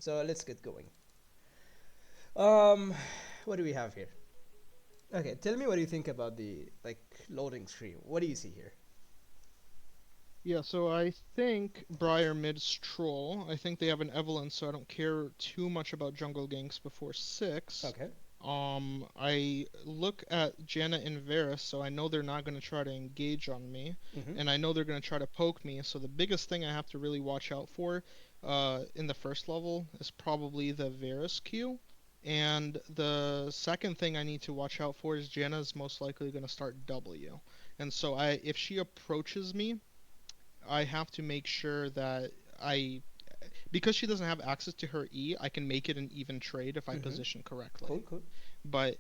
So let's get going. Um, what do we have here? Okay, tell me what you think about the loading screen. What do you see here? Yeah, so I think Briar mid's troll. I think they have an Evelynn, so I don't care too much about jungle ganks before 6. Okay. I look at Janna and Varus, so I know they're not going to try to engage on me, Mm-hmm. and I know they're going to try to poke me. So the biggest thing I have to really watch out for, in the first level is probably the Varus Q. And the second thing I need to watch out for is Janna's most likely going to start W. And so if she approaches me, I have to make sure that I because she doesn't have access to her E, I can make it an even trade if I Mm-hmm. position Cool, correctly. cool. But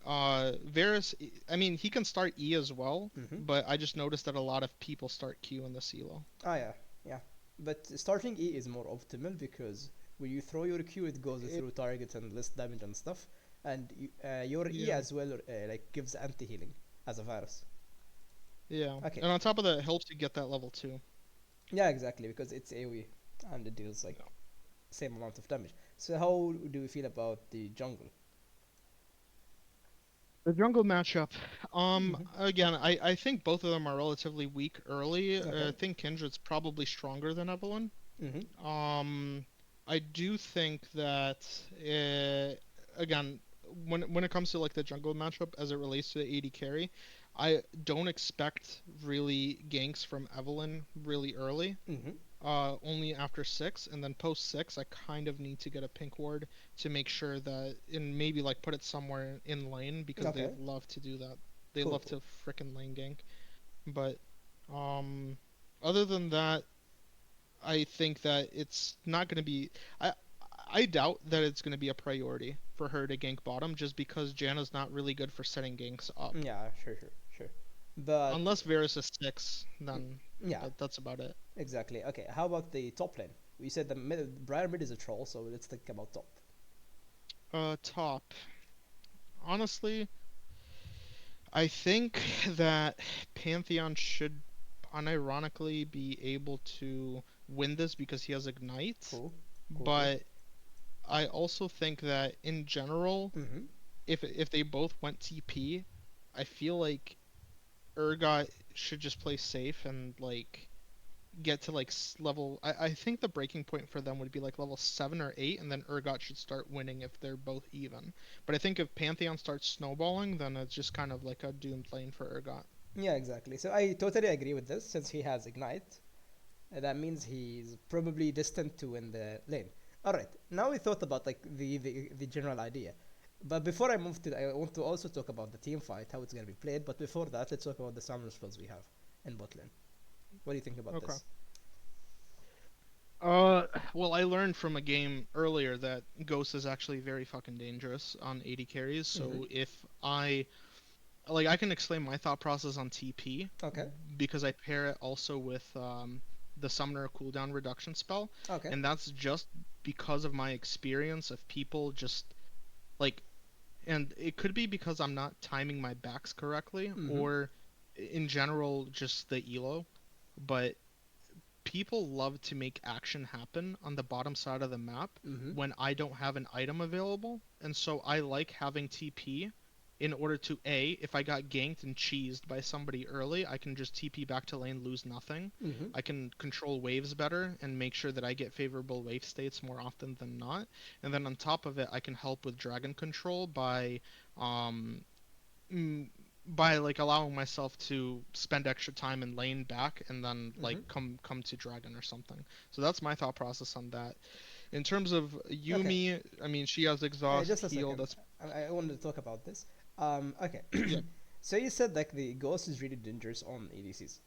Varus, I mean, he can start E as well, Mm-hmm. but I just noticed that a lot of people start Q in the CLO. Ah, yeah, yeah. But starting E is more optimal because when you throw your Q, it goes It, through targets and less damage and stuff. And your E yeah, as well, gives anti healing as a virus. yeah, Okay. and on top of that, it helps you get that level 2. Yeah, exactly, because it's AoE and it deals like Yeah. same amount of damage. So how do you feel about the jungle? The jungle matchup. Mm-hmm. Again, I think both of them are relatively weak early. Okay. I think Kindred's probably stronger than Evelynn. Mm-hmm. Um, I do think that again, when it comes to like the jungle matchup as it relates to the AD carry, I don't expect really ganks from Evelynn really early. Mm-hmm. Only after 6, and then post 6, I kind of need to get a pink ward to make sure that, and maybe like put it somewhere in lane because they Okay. love to do that. They Cool. love Cool. to frickin' lane gank. But um, other than that, I think that it's not going to be. I I doubt that it's going to be a priority for her to gank bottom just because Janna's not really good for setting ganks up. Yeah. Sure. Sure. Sure. But Unless Varus is 6, mm, then yeah. that's about it. Exactly. Okay. How about the top lane? We said the Briar mid is a troll, so let's think about top. Top. Honestly, I think that Pantheon should unironically be able to win this because he has Ignite, Cool. Cool. Cool. but I also think that in general, Mm-hmm. if they both went TP, I feel like Urgot should just play safe and like get to like level. I think the breaking point for them would be like level 7 or 8, and then Urgot should start winning if they're both even. But I think if Pantheon starts snowballing, then it's just kind of like a doomed lane for Urgot. Yeah. Exactly. So I totally agree with this. Since he has ignite, that means he's probably destined to win the lane. All right. Now we thought about like the general idea. But before I move to, I want to also talk about the team fight, how it's gonna be played. But before that, let's talk about the summoner spells we have in bot lane. What do you think about Okay. this? Well, I learned from a game earlier that Ghost is actually very fucking dangerous on 80 carries. Mm-hmm. So if I can explain my thought process on TP Okay. because I pair it also with the Summoner cooldown reduction spell, Okay. and that's just because of my experience of people just like, and it could be because I'm not timing my backs correctly, Mm-hmm. or in general just the elo, but people love to make action happen on the bottom side of the map Mm-hmm. when I don't have an item available. And so I like having TP in order to if I got ganked and cheesed by somebody early, I can just TP back to lane, lose nothing. Mm-hmm. I can control waves better and make sure that I get favorable wave states more often than not. And then on top of it, I can help with dragon control um mm, by like allowing myself to spend extra time in lane back and then like Mm-hmm. come to dragon or something. So that's my thought process on that. In terms of Okay. Yumi, I mean she has exhaust Just a heal. second. That's I wanted to talk about this. Okay. yeah, So you said like the ghost is really dangerous on ADCs.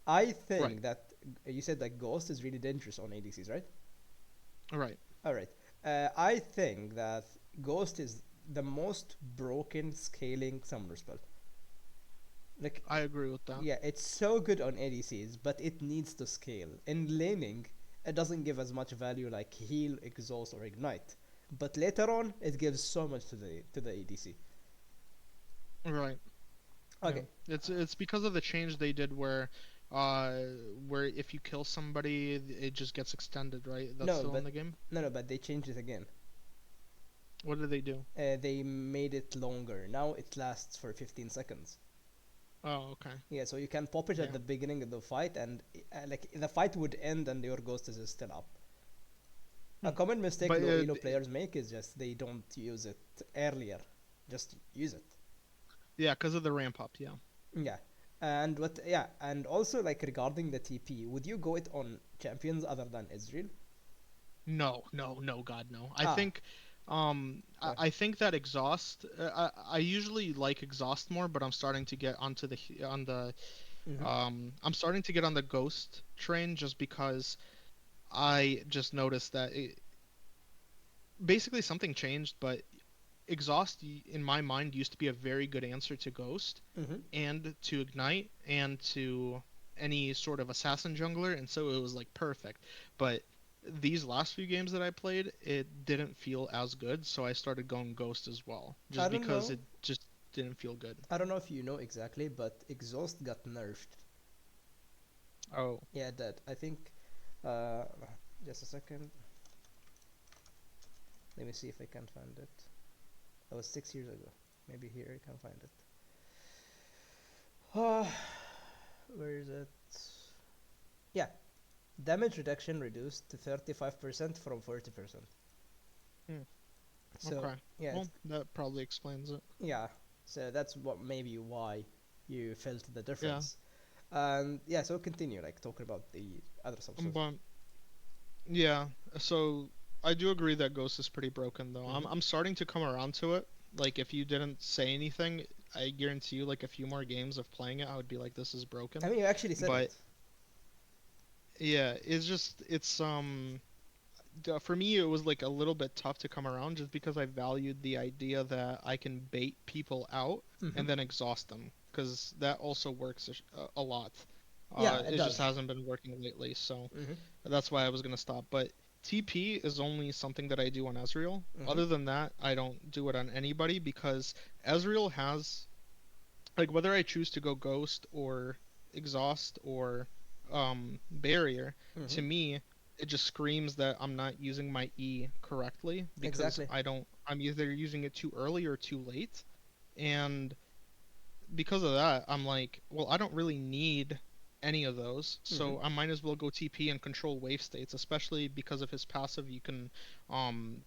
I right, think that you said that ghost is really dangerous on ADCs, right? right. All right. I think that ghost is the most broken scaling summoner spell. Like, I agree with that. yeah, it's so good on ADCs, but it needs to scale. In laning, it doesn't give as much value like heal, exhaust, or ignite. But later on, it gives so much to the ADC. Right. Yeah. Okay. It's because of the change they did where uh, where if you kill somebody, it just gets extended, right? That's No, still in but the game. no, but they changed it again. What did they do? They made it longer. Now it lasts for 15 seconds. Oh, okay. Yeah, so you can pop it at Yeah. the beginning of the fight, and like the fight would end, and your ghost is still up. A Hmm. common mistake But low elo players make is just they don't use it earlier. Just use it. yeah, because of the ramp up. Yeah. Yeah. And what? Yeah, and also like regarding the TP, would you go it on champions other than Ezreal? No, no, no, God, no. I Ah, think, why? I think that exhaust. I usually like exhaust more, but I'm starting to get onto on the Mm-hmm. I'm starting to get on the ghost train just because I just noticed that basically something changed, but exhaust in my mind used to be a very good answer to ghost Mm-hmm. and to ignite and to any sort of assassin jungler, and so it was like perfect. But these last few games that I played, it didn't feel as good, so I started going ghost as well, I just don't because know. it just didn't feel good. I don't know if you know exactly, but exhaust got nerfed. Oh, Yeah, that I think. Uh, just a second. Let me see if I can find it. That was 6 years ago. Maybe here I can find it. Ah, where is it? Yeah, damage reduction reduced to 35% from 40%. hmm, So okay. yeah, Well, that probably explains it. yeah. So that's what maybe why you felt the Yeah. difference. And yeah, so continue like talking about the other substance. But yeah, so I do agree that Ghost is pretty broken though. Mm-hmm. I'm starting to come around to it. Like if you didn't say anything, I guarantee you like a few more games of playing it, I would be like this is I broken. mean, you actually said But it. yeah, for me it was like a little bit tough to come around just because I valued the idea that I can bait people out Mm-hmm. and then exhaust them because that also works a lot. Yeah, it It just does. hasn't been working lately, so Mm-hmm. that's why I was gonna stop. But TP is only something that I do on Ezreal. Mm-hmm. Other than that, I don't do it on anybody because Ezreal has like whether I choose to go Ghost or Exhaust or Barrier, Mm-hmm. to me it just screams that I'm not using my E correctly because Exactly. I'm either using it too early or too late. And because of that, I'm like, well, I don't really need any of those, Mm-hmm. so I might as well go TP and control wave states, especially because of his passive. You can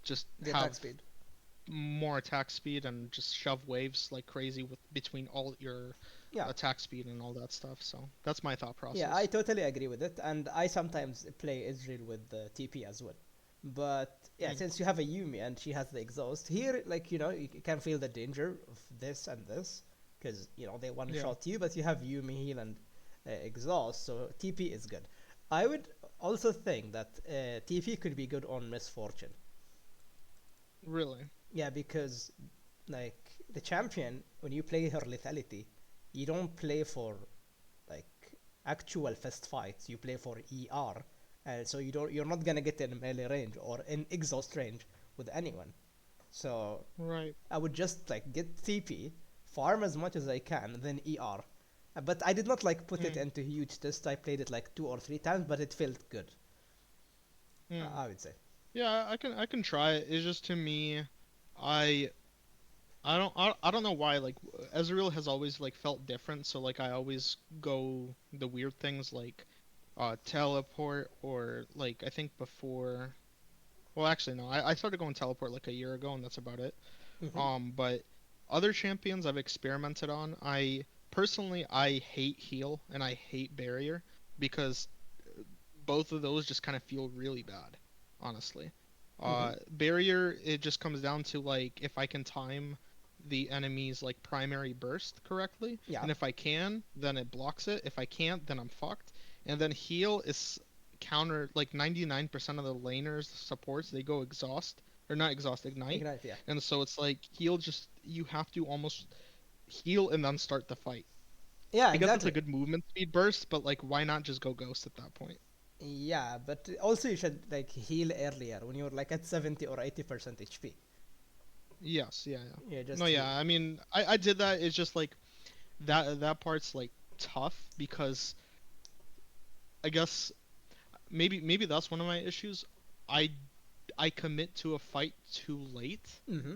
just The attack have speed. more attack speed and just shove waves like crazy with between all your Yeah. attack speed and all that stuff. So that's my thought Yeah, I process. totally agree with it, and I sometimes play Israel with the TP as well. But yeah, Mm, since you have a Yumi and she has the exhaust here, like you can feel the danger of this and this because they one yeah, shot you, but you have Yumi heal and exhaust, so TP is good. I would also think that TP could be good on Misfortune. really. Yeah, because like the champion, when you play her lethality, you don't play for like actual fist fights. You play for ER, and so you're not gonna get in melee range or in exhaust range with anyone. So Right. I would just like get TP, farm as much as I can, then ER. But I did not like put it Mm, into huge test. I played it like 2 or 3 times, but it felt good. mm. I would say. Yeah, I can try it. It's just to me, I I don't know why like Ezreal has always like felt different. So like I always go the weird things like teleport or like I think before. Well, actually no, I started going teleport like a year ago and that's about it. Hmm. But other champions I've experimented on. I hate heal and I hate barrier because both of those just kind of feel really bad, honestly. Hmm. Barrier, it just comes down to like if I can time the enemy's like primary burst correctly, Yeah, and if I can, then it blocks it. If I can't, then I'm fucked. And then heal is counter like 99% of the laners supports they go exhaust or not exhaust ignite, ignite. Yeah, and so it's like heal just you have to almost heal and then start the fight. yeah, I guess it's a exactly. good movement speed burst, but like why not just go ghost at that point? Yeah, but also you should like heal earlier when you're like at 70 or 80% HP. Yes, yeah, yeah. Yeah, No, just yeah. heal. I mean, I did that. It's just like that part's like tough because I guess maybe that's one of my issues. I I commit to a fight too late. Mm-hmm.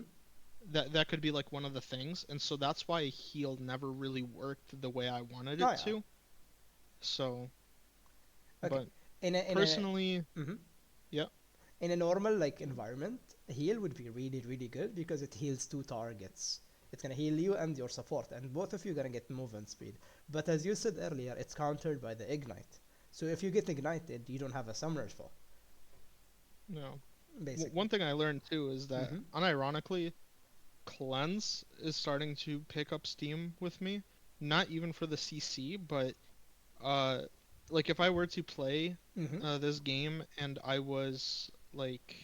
That could be like one of the things, and so that's why a heal never really worked the way I wanted Oh it yeah. to. So, Okay. but In a personally, mhm. yeah, In a normal like environment, heal would be really really good because it heals two targets. It's gonna heal you and your support, and both of you gonna get movement speed. But as you said earlier, it's countered by the ignite. So if you get ignited, you don't have a summoner's fall, no. basically. One thing I learned too is that Mm-hmm. unironically, cleanse is starting to pick up steam with me. Not even for the CC, but uh, like if I were to play Mm-hmm. this game and I was like,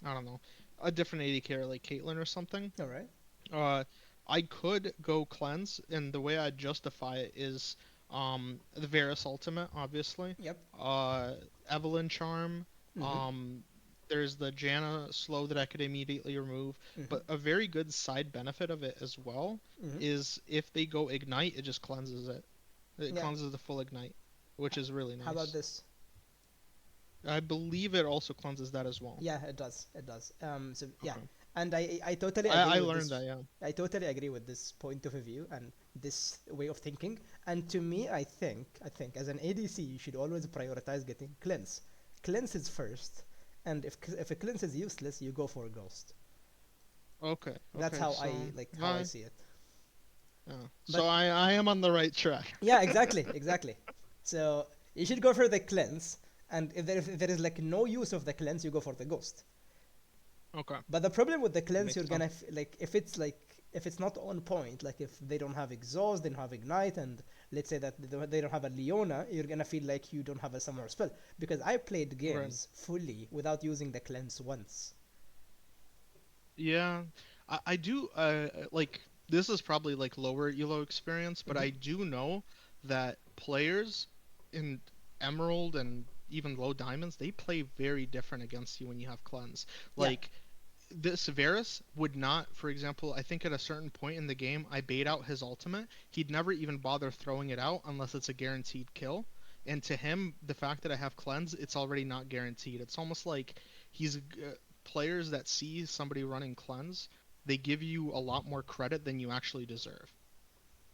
I don't know, a different AD carry like Caitlyn or something, All right. uh, I could go cleanse, and the way I justify it is the Varus ultimate, obviously, Yep. uh, Evelyn charm, Mm-hmm. um, there's the Janna slow that I could immediately remove, Mm-hmm. but a very good side benefit of it as well Mm-hmm. is if they go ignite, it just cleanses it. It Yeah. cleanses the full ignite, which is really How about nice. this? I believe it also cleanses that as well. Yeah, it does. It does. So yeah, Okay. and I totally agree I with learned this. that, yeah. I totally agree with this point of view and this way of thinking. And to me, I think as an ADC, you should always prioritize getting cleanse. Cleanse is first, and if a cleanse is useless, you go for a ghost. Okay, That's okay, how so I I see it. yeah. So But I am on the right track. yeah, exactly, exactly. So you should go for the cleanse, and if there is like no use of the cleanse, you go for the ghost. Okay, But the problem with the cleanse, makes you're sense. gonna if it's not on point, like if they don't have exhaust, they don't have ignite, and let's say that they don't have a Leona, you're gonna feel like you don't have a summoner spell. Because I played Right. games fully without using the cleanse once. Yeah, I do like this is probably like lower elo experience, but Hmm. I do know that players in Emerald and even low diamonds, they play very different against you when you have cleanse. Yeah, Like this Varus would not, for example, I think at a certain point in the game, I bait out his ultimate. He'd never even bother throwing it out unless it's a guaranteed kill. And to him, the fact that I have cleanse, it's already not guaranteed. It's almost like he's players that see somebody running cleanse, they give you a lot more credit than you actually deserve.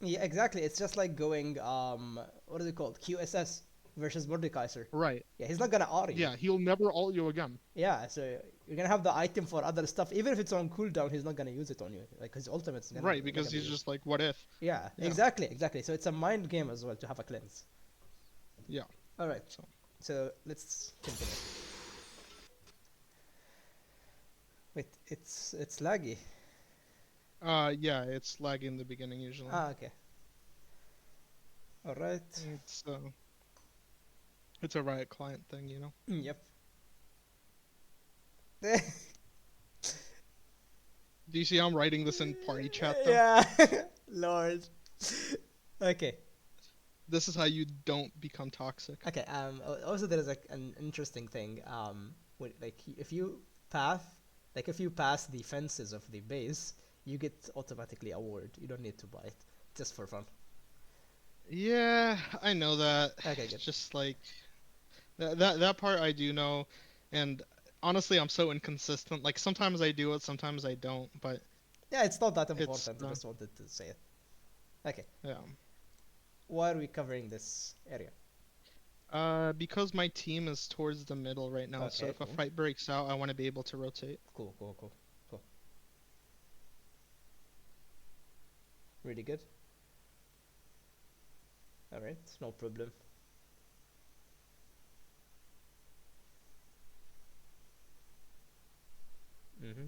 yeah, exactly. It's just like going what is it called? QSS versus Mordekaiser. Right. Yeah, he's not gonna R you. Yeah, he'll never ult you again. Yeah, so you're gonna have the item for other stuff. Even if it's on cooldown, he's not gonna use it on you. Like his ultimate's gonna Right, not because gonna be he's used. just like, what if? Yeah, Yeah. exactly, exactly. So it's a mind game as well to have a cleanse. Yeah. All right, So. so let's continue. Wait, it's laggy. Yeah, it's lagging in the beginning usually. Ah, okay. All right. It's it's a Riot client thing, you know. Yep. Do you see I'm writing this in party chat though? Yeah, Lord. Okay. This is how you don't become toxic. Okay. Also, there is an interesting thing. Like if you pass the fences of the base, you get automatically a ward. You don't need to buy it, just for fun. Yeah, I know that. Okay, It's good. just like that part I do know, and honestly, I'm so inconsistent. Like sometimes I do it, sometimes I don't. But Yeah, it's not that it's important. I just wanted to say it. Okay. yeah. Why are we covering this area? Because my team is towards the middle right now, so Okay, if a cool. fight breaks out, I want to be able to rotate. Cool, cool, cool, cool. Really good. All right, no problem. Mm-hmm.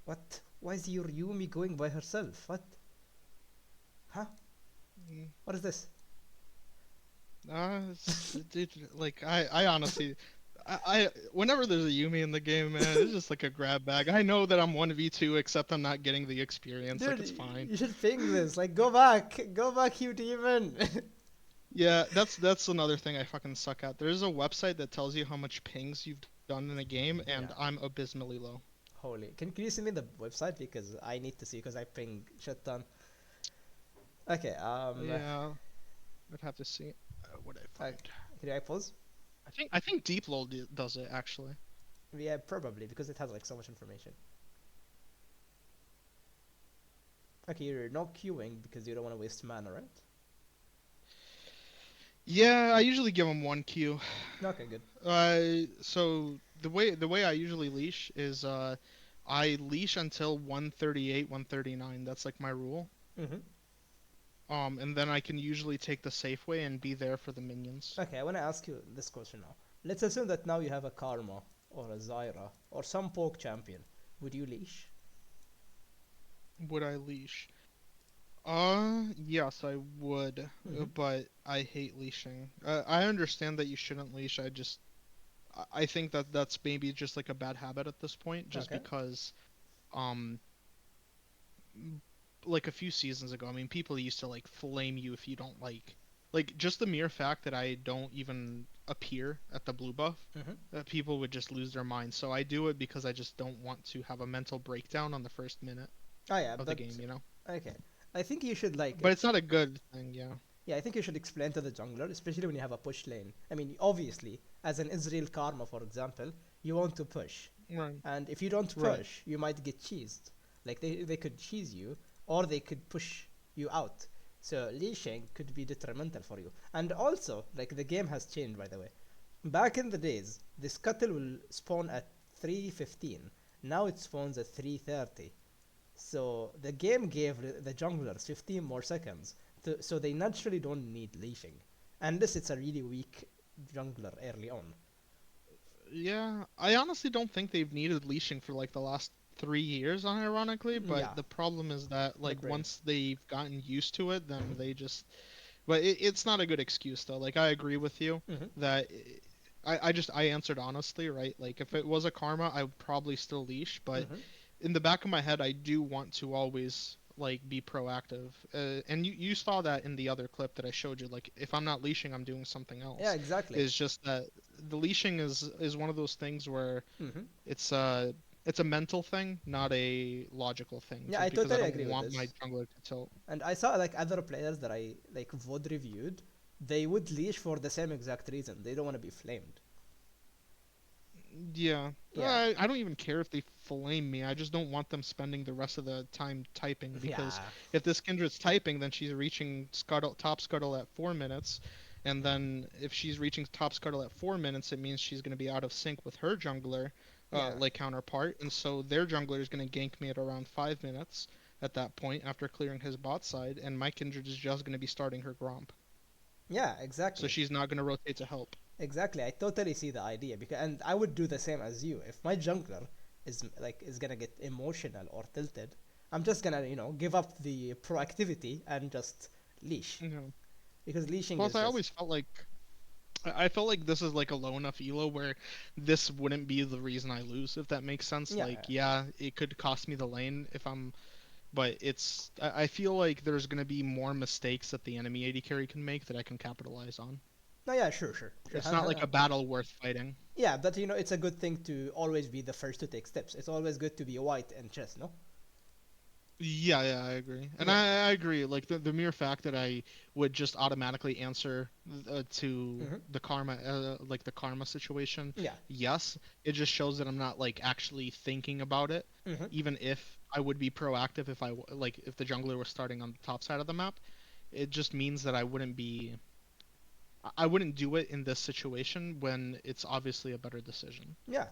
What? Why is your Yumi going by herself? What? Huh? Mm. What is this? Like I honestly, whenever there's a Yumi in the game, man, it's just like a grab bag. I know that I'm 1v2, except I'm not getting the experience. Like Dude, it's fine. you should ping this. Like, go back. Go back, you demon. Yeah, that's another thing I fucking suck at. There's a website that tells you how much pings you've done in a game, and Yeah. I'm abysmally low. Holy. Can you send me the website? Because I need to see, because I ping shit ton. Okay. Yeah, I'd have to see what I Uh, find. can I pause? I think Deep Lol does it actually. Yeah, probably because it has like so much information. Okay, you're not queuing because you don't want to waste mana, right? Yeah, I usually give him one Q. Okay, good. So the way I usually leash is I leash until 138, 139. That's like my rule. Mm-hmm. And then I can usually take the safe way and be there for the minions. Okay, I want to ask you this question now. Let's assume that now you have a Karma or a Zyra or some poke champion. Would you leash? Would I leash? Yes, I would, Mm-hmm. but I hate leashing. I understand that you shouldn't leash. I think that that's maybe just like a bad habit at this point, just Okay. because, um, like a few seasons ago, I mean, people used to like flame you if you don't like just the mere fact that I don't even appear at the blue buff, Mm-hmm. people would just lose their mind. So I do it because I just don't want to have a mental breakdown on the first minute Oh yeah, of the but game, you know? okay. I think you should like But it's not a good thing, yeah. yeah, I think you should explain to the jungler, especially when you have a push lane. I mean, obviously, as an Ezreal Karma, for example, you want to push. Right. And if you don't Right. push, you might get cheesed. Like they could cheese you, or they could push you out. So leashing could be detrimental for you. And also, like the game has changed, by the way. Back in the days, the scuttle will spawn at 3:15. Now it spawns at 3:30. So the game gave the junglers 15 more seconds, so they naturally don't need leashing, unless it's a really weak jungler early on. Yeah, I honestly don't think they've needed leashing for like the last 3 years, unironically. But Yeah, the problem is that the like brain. once they've gotten used to it, then they just. But it's not a good excuse though. Like I agree with you Mm-hmm. that I answered honestly, right? Like if it was a karma, I would probably still leash, but Mm-hmm. in the back of my head, I do want to always like be proactive. And you saw that in the other clip that I showed you. Like if I'm not leashing, I'm doing something Yeah, else. exactly. It's just that the leashing is one of those things where Mm-hmm. it's uh it's a mental thing, not a logical thing. Yeah, I Just because I totally don't agree with want my this. jungler to tilt. And I saw like other players that I like VOD reviewed, they would leash for the same exact reason. They don't want to be flamed. Yeah, Yeah, I don't even care if they flame me. I just don't want them spending the rest of the time typing because yeah, if this Kindred's typing, then she's reaching top scuttle at 4 minutes, and then if she's reaching top scuttle at 4 minutes, it means she's going to be out of sync with her jungler, yeah. like counterpart, and so their jungler is going to gank me at around 5 minutes at that point after clearing his bot side, and my Kindred is just going to be starting her Gromp, Yeah, so exactly. she's not going to rotate to help. Exactly, I totally see the idea because, and I would do the same as you. If my jungler is gonna get emotional or tilted, I'm just gonna give up the proactivity and just leash Mhm. because leashing Plus, is I just always felt like I felt like this is like a low enough elo where this wouldn't be the reason I lose, if that makes sense. yeah. Like, yeah, it could cost me the lane if I'm, but I feel like there's gonna be more mistakes that the enemy AD carry can make that I can capitalize on. No, yeah, sure, sure, sure. It's not like a battle worth fighting. Yeah, but it's a good thing to always be the first to take steps. It's always good to be white in chess, no? Yeah, yeah, I agree, and Yeah. I agree. Like the mere fact that I would just automatically answer to Mm-hmm. the karma, like the karma situation, Yeah. yes, it just shows that I'm not like actually thinking about it. Mm-hmm. Even if I would be proactive if like if the jungler was starting on the top side of the map, it just means that I wouldn't do it in this situation when it's obviously a better decision. Yeah,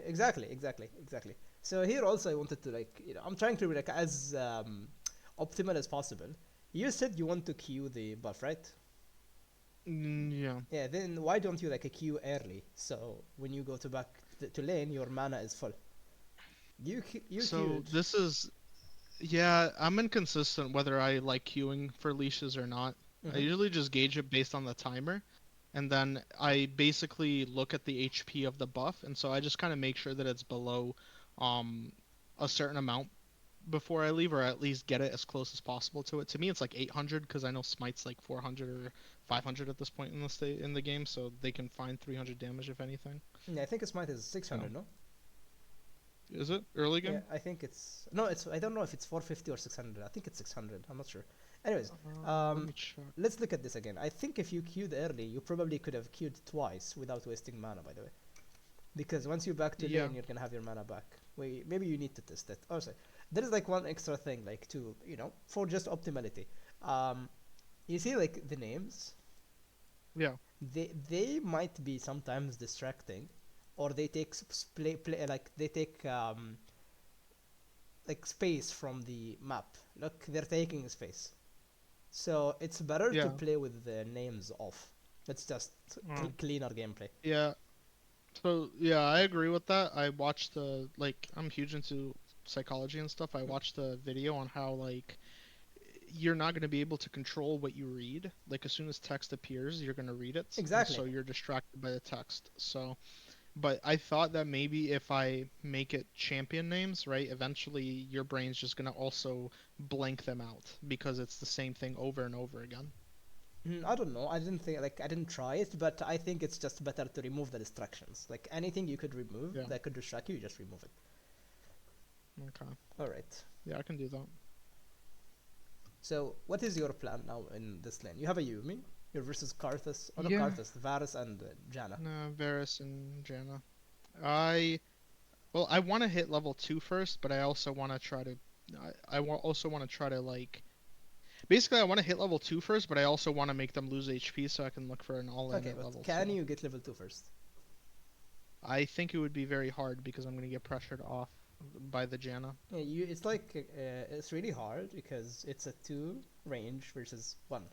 exactly, exactly, exactly. So here also I wanted to I'm trying to be like as optimal as possible. You said you want to queue the buff, right? Yeah. Yeah. Then why don't you like a queue early? So when you go to back to lane, your mana is full. You So queued. this is Yeah, I'm inconsistent whether I like queuing for leashes or not. I Mm-hmm. usually just gauge it based on the timer, and then I basically look at the HP of the buff, and so I just kind of make sure that it's below um a certain amount before I leave, or at least get it as close as possible to it. To me, it's like 800 because I know Smite's like 400 or 500 at this point in the game, so they can find 300 damage if anything. Yeah, I think its might is So 600, no? is it early Yeah, game? I think it's no. It's I don't know if it's 450 or 600. I think it's 600. I'm not sure. Anyways, Let um, me check. let's look at this again. I think if you queued early, you probably could have queued twice without wasting mana, by the way. Because once you're back to Yeah. lane, you're gonna have your mana back. Wait, maybe you need to test it. Also, there is like one extra thing, like to for just optimality. Um, you see, like the names, Yeah. they might be sometimes distracting, or they take like they take like space from the map. Look, they're taking space. So it's better to Yeah. play with the names off. It's just Uh, cleaner gameplay. yeah. So yeah, I agree with that. I watched the like I'm huge into psychology and stuff. I Mm. watched a video on how like you're not going to be able to control what you read. Like as soon as text appears, you're going to read it, and Exactly. so you're distracted by the text. So, but I thought that maybe if I make it champion names, right, eventually your brain's just going to also blank them out because it's the same thing over and over again. I don't know. I didn't try it, but I think it's just better to remove the distractions. Like anything you could remove Yeah. that could distract you, you just remove it. Okay. All right. Yeah, I can do that. So what is your plan now in this lane? You have a Yumi. You're versus Karthus. Oh, not Yeah. Karthus. Varus and Janna. No, Varus and Janna. I well, I want to hit level 2 first, but I also want to try to also want to try to like basically I want to hit level 2 first, but I also want to make them lose HP so I can look for an all-in Okay, at but level can 2. you get level 2 first? I think it would be very hard because I'm going to get pressured off by the Janna. Yeah, it's like it's really hard because it's a 2 range versus 1.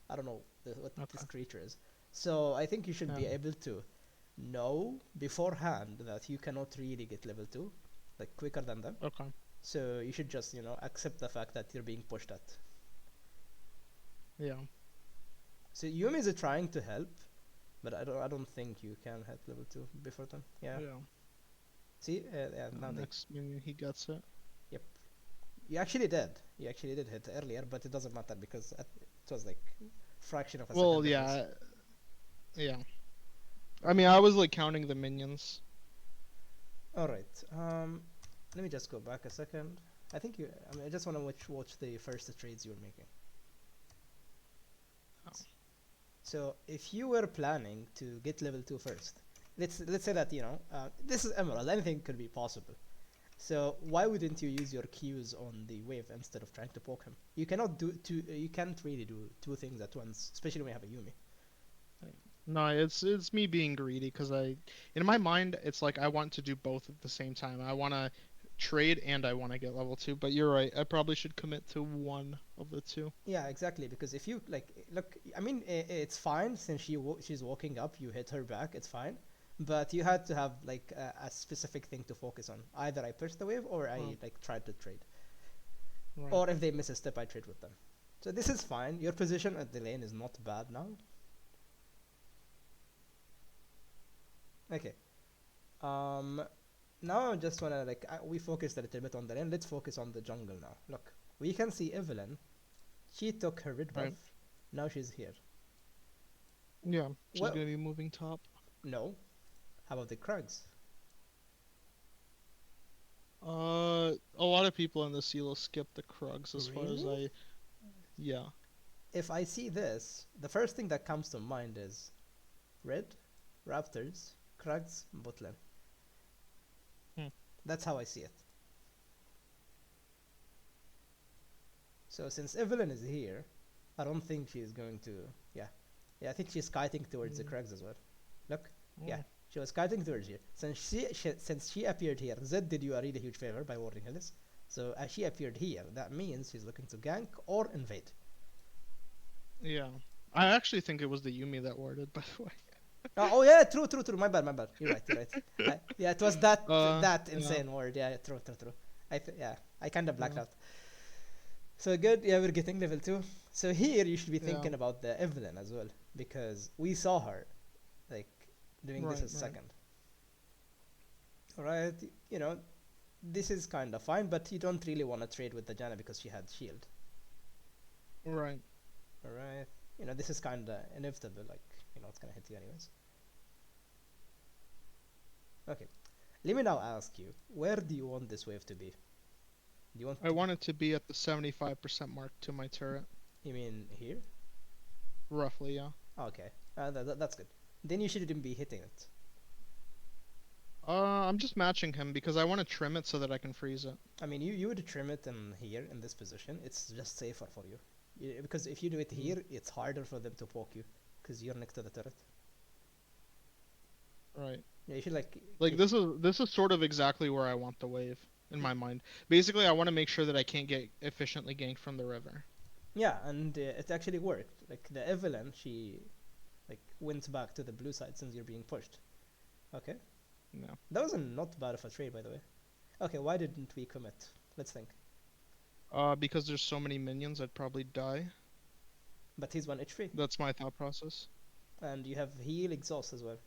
I don't know what this Okay. creature is. So I think you should Yeah. be able to know beforehand that you cannot really get level 2, like quicker than them. Okay. So you should just, accept the fact that you're being pushed at. Yeah. So Yumi is trying to help, but I don't think you can hit level 2 before them. Yeah. Yeah. See? Yeah, now they. Next minion he gets it. Yep. You actually did. You actually did hit earlier, but it doesn't matter because it was like fraction of a second Well, difference. yeah. Yeah. I mean, I was like counting the minions. All right. Let me just go back a second. I think you. I mean, I just want to watch the first trades you were making. Oh. So if you were planning to get level 2 first, let's say that this is Emerald. Anything could be possible. So why wouldn't you use your Qs on the wave instead of trying to poke him? You cannot do two. You can't really do two things at once, especially when you have a Yumi. No, it's me being greedy because in my mind, it's like I want to do both at the same time. I want to trade and I want to get level 2. But you're right. I probably should commit to one of the two. Yeah, exactly. Because if you like, look, I mean, it's fine since she's walking up. You hit her back. It's fine. But you had to have like a specific thing to focus on. Either I push the wave or I Oh, like tried to trade. right. Or if they miss a step, I trade with them. So this is fine. Your position at the lane is not bad now. Okay. Um, Now I just wanna like we focused a little bit on the lane. Let's focus on the jungle now. Look, we can see Evelyn. She took her red buff. Right. Now she's here. Yeah, she's Well, gonna be moving top. no. How about the Krugs? A lot of people in the silo skip the Krugs as far as Really? yeah. If I see this, the first thing that comes to mind is red, Raptors, Krugs, bot lane. Hmm. That's how I see it. So since Evelyn is here, I don't think she's going to. Yeah, yeah. I think she's kiting towards the Mm, Krugs as well. Look, yeah, mm, she was kiting towards here. Since she appeared here, Zed did you a really huge favor by warning her this. So as she appeared here, that means she's looking to gank or invade. yeah. I actually think it was the Yumi that warded, by the way. Oh yeah, true, true, true. My bad, my bad. You're right, you're right. Yeah, it was that Yeah, insane word. Yeah, true, true, true. Yeah, I kind of blacked yeah, out. So good. Yeah, we're getting level 2. So here you should be yeah. thinking about the Evelyn as well because we saw her like doing this Right, as right, second. All right, this is kind of fine, but you don't really want to trade with the Janna because she had shield. right. All right, this is kind of inevitable. Like it's gonna hit you anyways. Okay, let me now ask you, where do you want this wave to be? Do you want I to? want it to be at the 75% mark to my turret. You mean here? roughly. Yeah. Okay, that's good. Then you shouldn't be hitting it. I'm just matching him because I want to trim it so that I can freeze it. I mean, you would trim it in here in this position. It's just safer for you. Because if you do it Mm, here, it's harder for them to poke you because you're next to the turret. right. Yeah, you should like Like keep. this is sort of exactly where I want the wave in my mind. Basically, I want to make sure that I can't get efficiently ganked from the river. Yeah, and it actually worked. Like the Evelyn, she like went back to the blue side since you're being pushed. Okay, No. that was not bad of a trade, by the way. Okay, why didn't we commit? Let's think. Because there's so many minions, I'd probably die. But he's one HP, That's my thought process. and you have heal exhaust as well.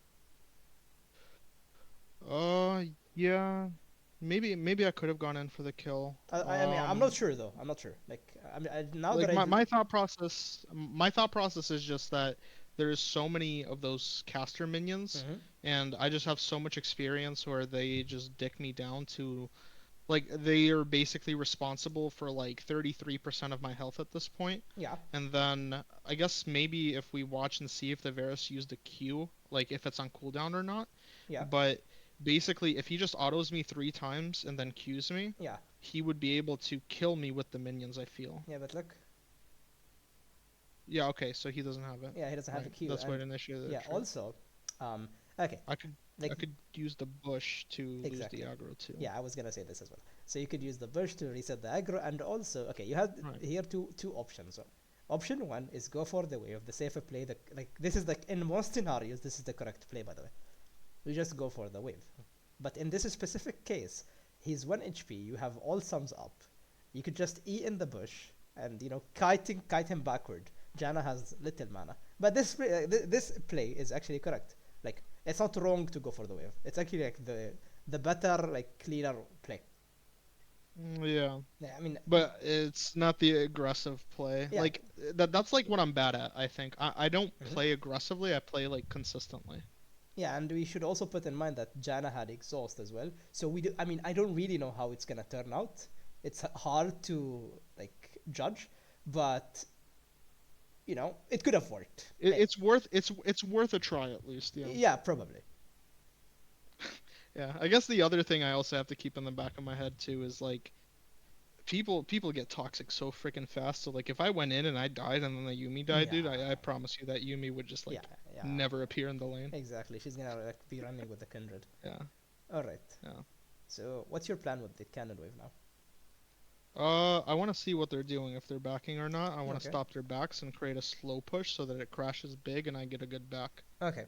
Uh, yeah. Maybe I could have gone in for the kill. I mean, I'm not sure though. I'm not sure. Like, I mean, now that Like I my thought process is just that there's so many of those caster minions, hmm. and I just have so much experience where they just dick me down to like they are basically responsible for like 33% of my health at this point. Yeah, And then I guess maybe if we watch and see if the Varus used a Q, like if it's on cooldown or not. yeah, But basically, if he just autos me 3 times and then Qs me, yeah, he would be able to kill me with the minions, I feel. yeah. But look, Yeah, okay, so he doesn't have it. yeah, he doesn't have a Right. Q, That's what and initiated the yeah, trade. also, okay, I could I like could use the bush to lose the exactly. aggro too. Yeah, I was gonna say this as well. So you could use the bush to reset the aggro, and also, okay, you have Right. here two options. So, option one is go for the wave, the safer play. The like this is like in most scenarios, this is the correct play, by the way. You just go for the wave. But in this specific case, he's 1 HP. You have all sums up. You could just E in the bush and kite him backward. Janna has little mana, but this play is actually correct. Like it's not wrong to go for the wave. It's actually like the better like cleaner play. Yeah. Yeah, I mean, But it's not the aggressive play. yeah, Like that's like what I'm bad at, I think. I don't mhm. play aggressively, I play like consistently. Yeah, and we should also put in mind that Janna had exhaust as well. So we do. I mean, I don't really know how it's gonna turn out. It's hard to like judge, but it could have worked. It's worth a try at least, yeah. Yeah, probably. Yeah. I guess the other thing I also have to keep in the back of my head too is like people get toxic so freaking fast. So like if I went in and I died and then the Yumi died, dude, Yeah, I promise you that Yumi would just yeah, like yeah. never appear in the lane. Exactly. She's gonna like be running with the kindred. Yeah. All right. Yeah. So what's your plan with the cannon wave now? I want to see what they're doing if they're backing or not. I want to Okay. stop their backs and create a slow push so that it crashes big and I get a good back. Okay.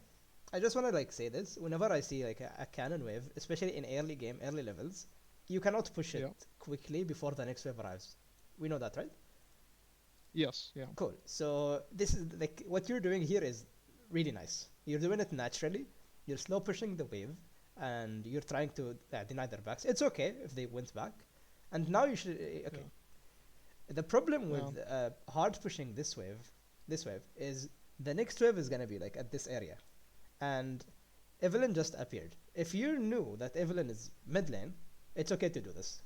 I just want to like say this. Whenever I see like a cannon wave, especially in early game, early levels, you cannot push Yeah. it quickly before the next wave arrives. We know that, right? Yes. Yeah. Cool. So this is like what you're doing here is really nice. You're doing it naturally. You're slow pushing the wave, and you're trying to deny their backs. It's okay if they went back, and now you should okay. Yeah. The problem Yeah. with hard pushing this wave is the next wave is gonna be like at this area, and Evelyn just appeared. If you knew that Evelyn is mid lane, it's okay to do this.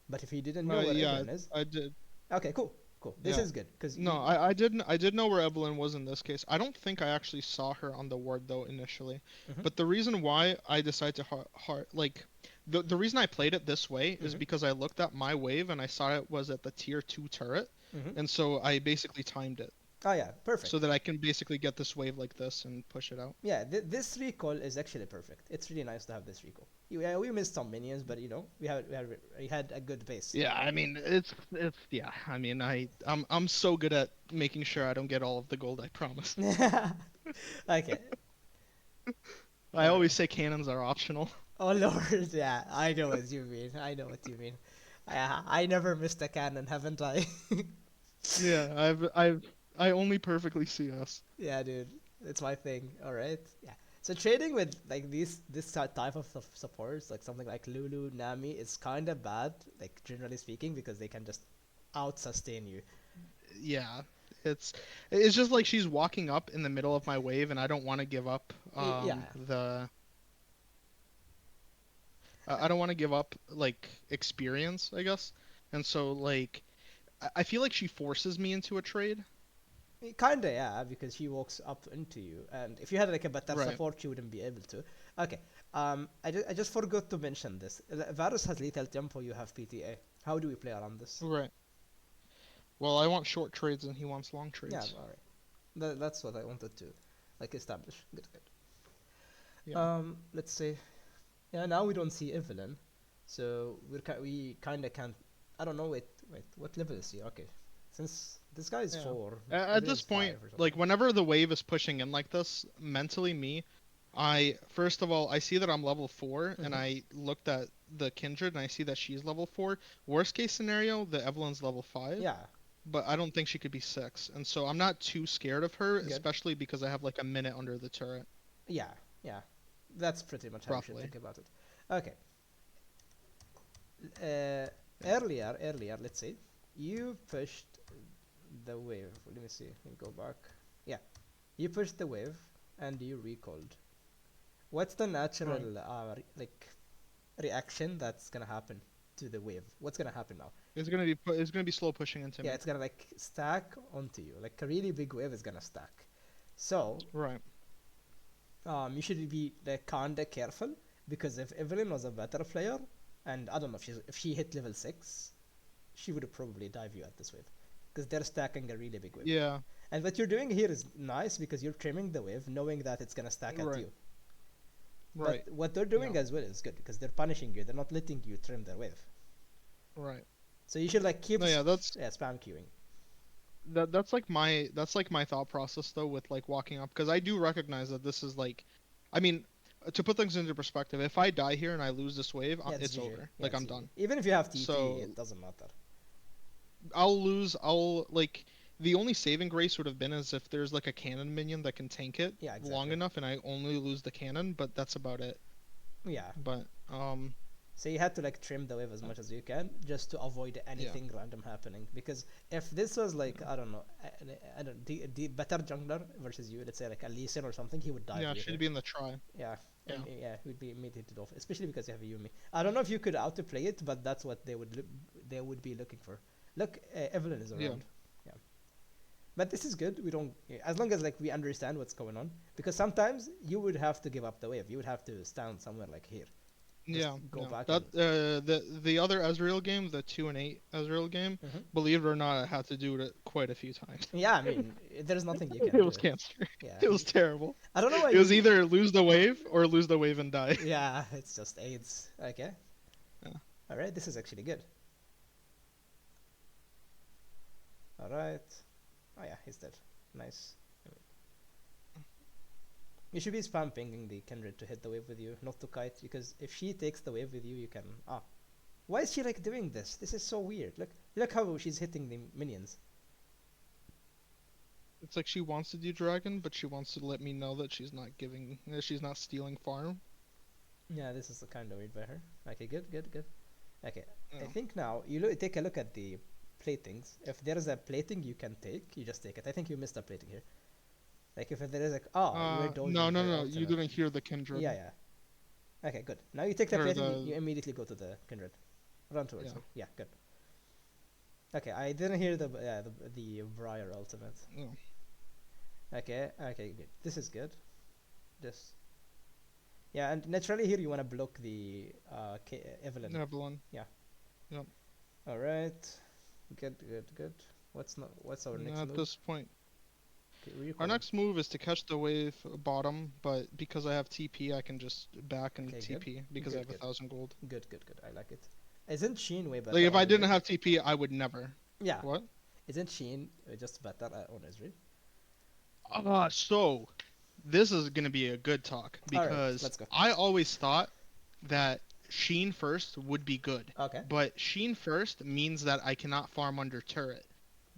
But if you didn't know where Yeah. Evelyn is, I did. okay, cool, cool. This Yeah. is good because No, I did know where Evelyn was in this case. I don't think I actually saw her on the ward though initially. hmm. But the reason why I decided to like the reason I played it this way is Hmm. because I looked at my wave and I saw it was at the tier 2 turret, Hmm. and so I basically timed it Oh yeah, so perfect. that I can basically get this wave like this and push it out. Yeah, this recall is actually perfect. It's really nice to have this recall. Yeah, we missed some minions, but we had a good base. Yeah, I mean it's yeah. I mean I'm so good at making sure I don't get all of the gold I promised. Okay. I always say cannons are optional. Oh Lord, yeah, I know what you mean. I know what you mean. I never missed a cannon, haven't I? Yeah, I only perfectly CS. Yeah, dude, it's my thing. All right. Yeah. So trading with like this type of supports, like something like Lulu, Nami, is kind of bad, like generally speaking, because they can just out sustain you. Yeah, it's it's just like she's walking up in the middle of my wave, and I don't want to give up Yeah. the I don't want to give up like experience, I guess. And so like I feel like she forces me into a trade. Kinda, yeah, because she walks up into you, and if you had like a better Right. support, she wouldn't be able to. Okay, I just forgot to mention this. Varus has lethal tempo, you have PTA. How do we play around this? Right. Well, I want short trades and he wants long Yeah, trades. alright. That's what I wanted to like establish. Good, good. Yeah. Let's see. Yeah, now we don't see Evelyn, so we kind of can't. I don't know. Wait. What level is he? Okay, since this guy is Yeah. 4, At Evelyn this is point, 5 or like something. whenever the wave is pushing in like this, mentally me, I first of all I see that I'm level 4 and Mm-hmm. I looked at the Kindred and I see that she's level 4. Worst case scenario, the Evelyn's level 5, Yeah, but I don't think she could be 6. And so I'm not too scared of her, good. especially because I have like a minute under the turret, Yeah, yeah. That's pretty much how you should roughly. think about it. Okay. Uh, Yeah. earlier, let's say you pushed the wave. Let me see. Let me go back. Yeah, you pushed the wave and you recalled. What's the Right. natural reaction that's gonna happen to the wave? What's gonna happen now? It's gonna be slow pushing into Yeah, me. it's gonna like stack onto you. Like a really big wave is gonna stack. So Right. you should be like kinda careful because if Evelyn was a better player, and I don't know if she hit level 6, she would have probably dive you at this wave because they're stacking a really big wave. Yeah. And what you're doing here is nice because you're trimming the wave, knowing that it's gonna stack at Right. you. But Right. what they're Yeah. doing as well is good because they're punishing you. They're not letting you trim their wave. Right. So you should like keep No, yeah, that's yeah, spam queuing. that's like my thought process though with like walking up because I do recognize that this is like, I mean, to put things into perspective, if I die here and I lose this wave, Yeah, it's it's GG. over. Yeah, Like it's I'm GG. done. Even if you have TP, So it doesn't matter. I'll lose. I'll like the only saving grace would have been as if there's like a cannon minion that can tank it Yeah, long exactly. enough and I only lose the cannon, but that's about it. Yeah. But So you had to like trim the wave as much as you can just to avoid yeah, anything random happening. Because if this was like yeah, I don't know, I don't the better jungler versus you, let's say like a Lee Sin or something, he would dive yeah, you should here. be in the try. Yeah, Yeah, yeah, he would be immediately off, especially because you have a Yumi. I don't know if you could outplay it, but that's what they would be looking for. Look, Evelyn is yeah, around. Yeah, but this is good. We don't as long as like we understand what's going on because sometimes you would have to give up the wave. You would have to stand somewhere like here, just yeah, go yeah. back That and. the other Ezreal game, the 2-8 Ezreal game, Mhm. believe it or not, I had to do it quite a few times. Yeah, I mean, there's nothing you can It do. was cancer. Yeah, It was terrible. I don't know why It was you. either lose the wave or lose the wave and die. Yeah, it's just AIDS. Okay, Yeah. all right, this is actually good. All right. Oh yeah, he's dead. Nice. You should be spam pinging the Kindred to hit the wave with you, not to kite, because if she takes the wave with you, you can. Ah, why is she like doing this? This is so weird. Look how she's hitting the minions. It's like she wants to do dragon, but she wants to let me know that she's not stealing farm. Yeah, this is kind of weird by her. Okay, good, good, good. Okay, I Yeah. think now take a look at the platings. If there is a plating you can take, you just take it. I think you missed a plating here. Like if there is like, oh, you were No, dodging no, her no. You ultimate. didn't hear the Yeah, kindred yeah. Okay, good. Now you take the or plating, the you immediately go to the kindred. Run towards yeah. me. Yeah, good. Okay, I didn't hear the Briar ultimate. Yeah. Okay, okay, good. This is good. Just yeah, and naturally here you want to block the Evelyn. Evelyn. Yeah. Yep. All right. Good, good, good. What's our next At move? this point, Okay, we our recall. next move is to catch the wave bottom, but because I have TP, I can just back and Okay, good, TP because I good, have a good, thousand gold. good, good, good. I like it. Isn't Sheen way Like better if on I didn't Ezreal? have TP, I would never. Yeah. What? Isn't Sheen just better on Ezreal? So this is gonna be a good talk All right, because let's go. I always thought that Sheen first would be good, Okay. but Sheen first means that I cannot farm under turret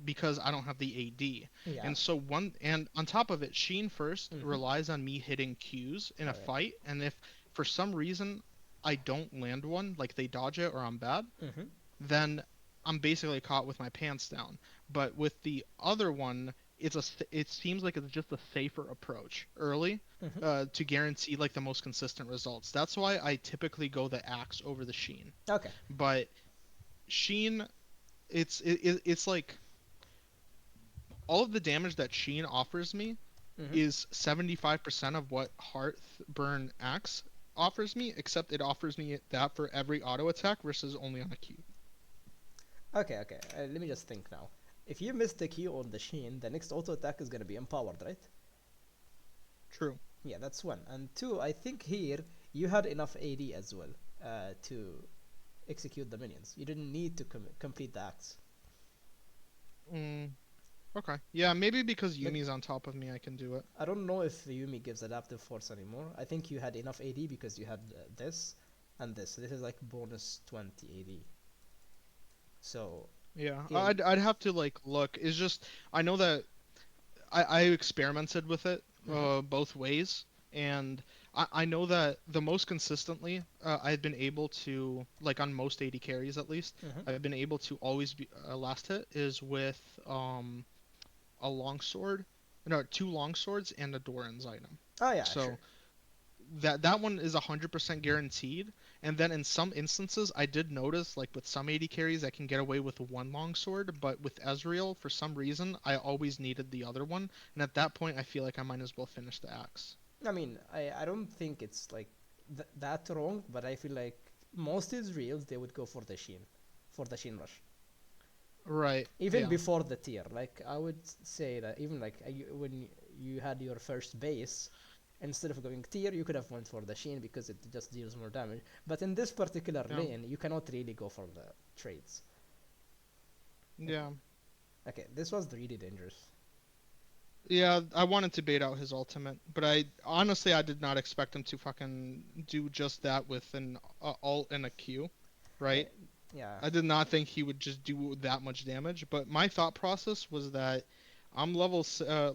because I don't have the AD. Yeah. And on top of it, Sheen first Mhm. relies on me hitting Qs in a All right. fight, and if for some reason I don't land one, like they dodge it or I'm bad, Mhm. then I'm basically caught with my pants down. But with the other one, it seems like it's just a safer approach early Mhm. to guarantee like the most consistent results. That's why I typically go the axe over the Sheen. Okay. But Sheen it's like all of the damage that Sheen offers me Mm-hmm. is 75% of what Hearthburn Axe offers me, except it offers me that for every auto attack versus only on a Q. Okay, okay. Let me just think now. If you miss the Q on the Sheen, the next auto attack is gonna be empowered, right? True. Yeah, that's one. And two, I think here you had enough AD as well to execute the minions. You didn't need to complete the acts. Mm, okay. Yeah, maybe because Like, Yumi's on top of me, I can do it. I don't know if Yumi gives adaptive force anymore. I think you had enough AD because you had this and this. So this is like bonus 20 AD. So, Yeah, yeah. I'd have to like look. It's just I know that I experimented with it Mm-hmm, both ways, and I know that the most consistently I've been able to, like on most 80 carries at least, mm-hmm. I've been able to always be last hit is with a longsword, no, two longswords and a Doran's item. Oh, yeah, sure. So that one is 100% guaranteed. And then in some instances, I did notice, like with some 80 carries, I can get away with one longsword, but with Ezreal, for some reason, I always needed the other one. And at that point, I feel like I might as well finish the axe. I mean, I don't think it's like that wrong, but I feel like most Israels they would go for the Sheen rush. Right. Even Yeah. before the tier, like I would say that even like when you had your first base, instead of going tier, you could have went for the Sheen because it just deals more damage. But in this particular Yeah. lane, you cannot really go for the trades. Okay, Yeah. okay, this was really dangerous. Yeah, I wanted to bait out his ultimate, but I honestly I did not expect him to fucking do just that with an ult and a Q, Uh, right? yeah. I did not think he would just do that much damage, but my thought process was that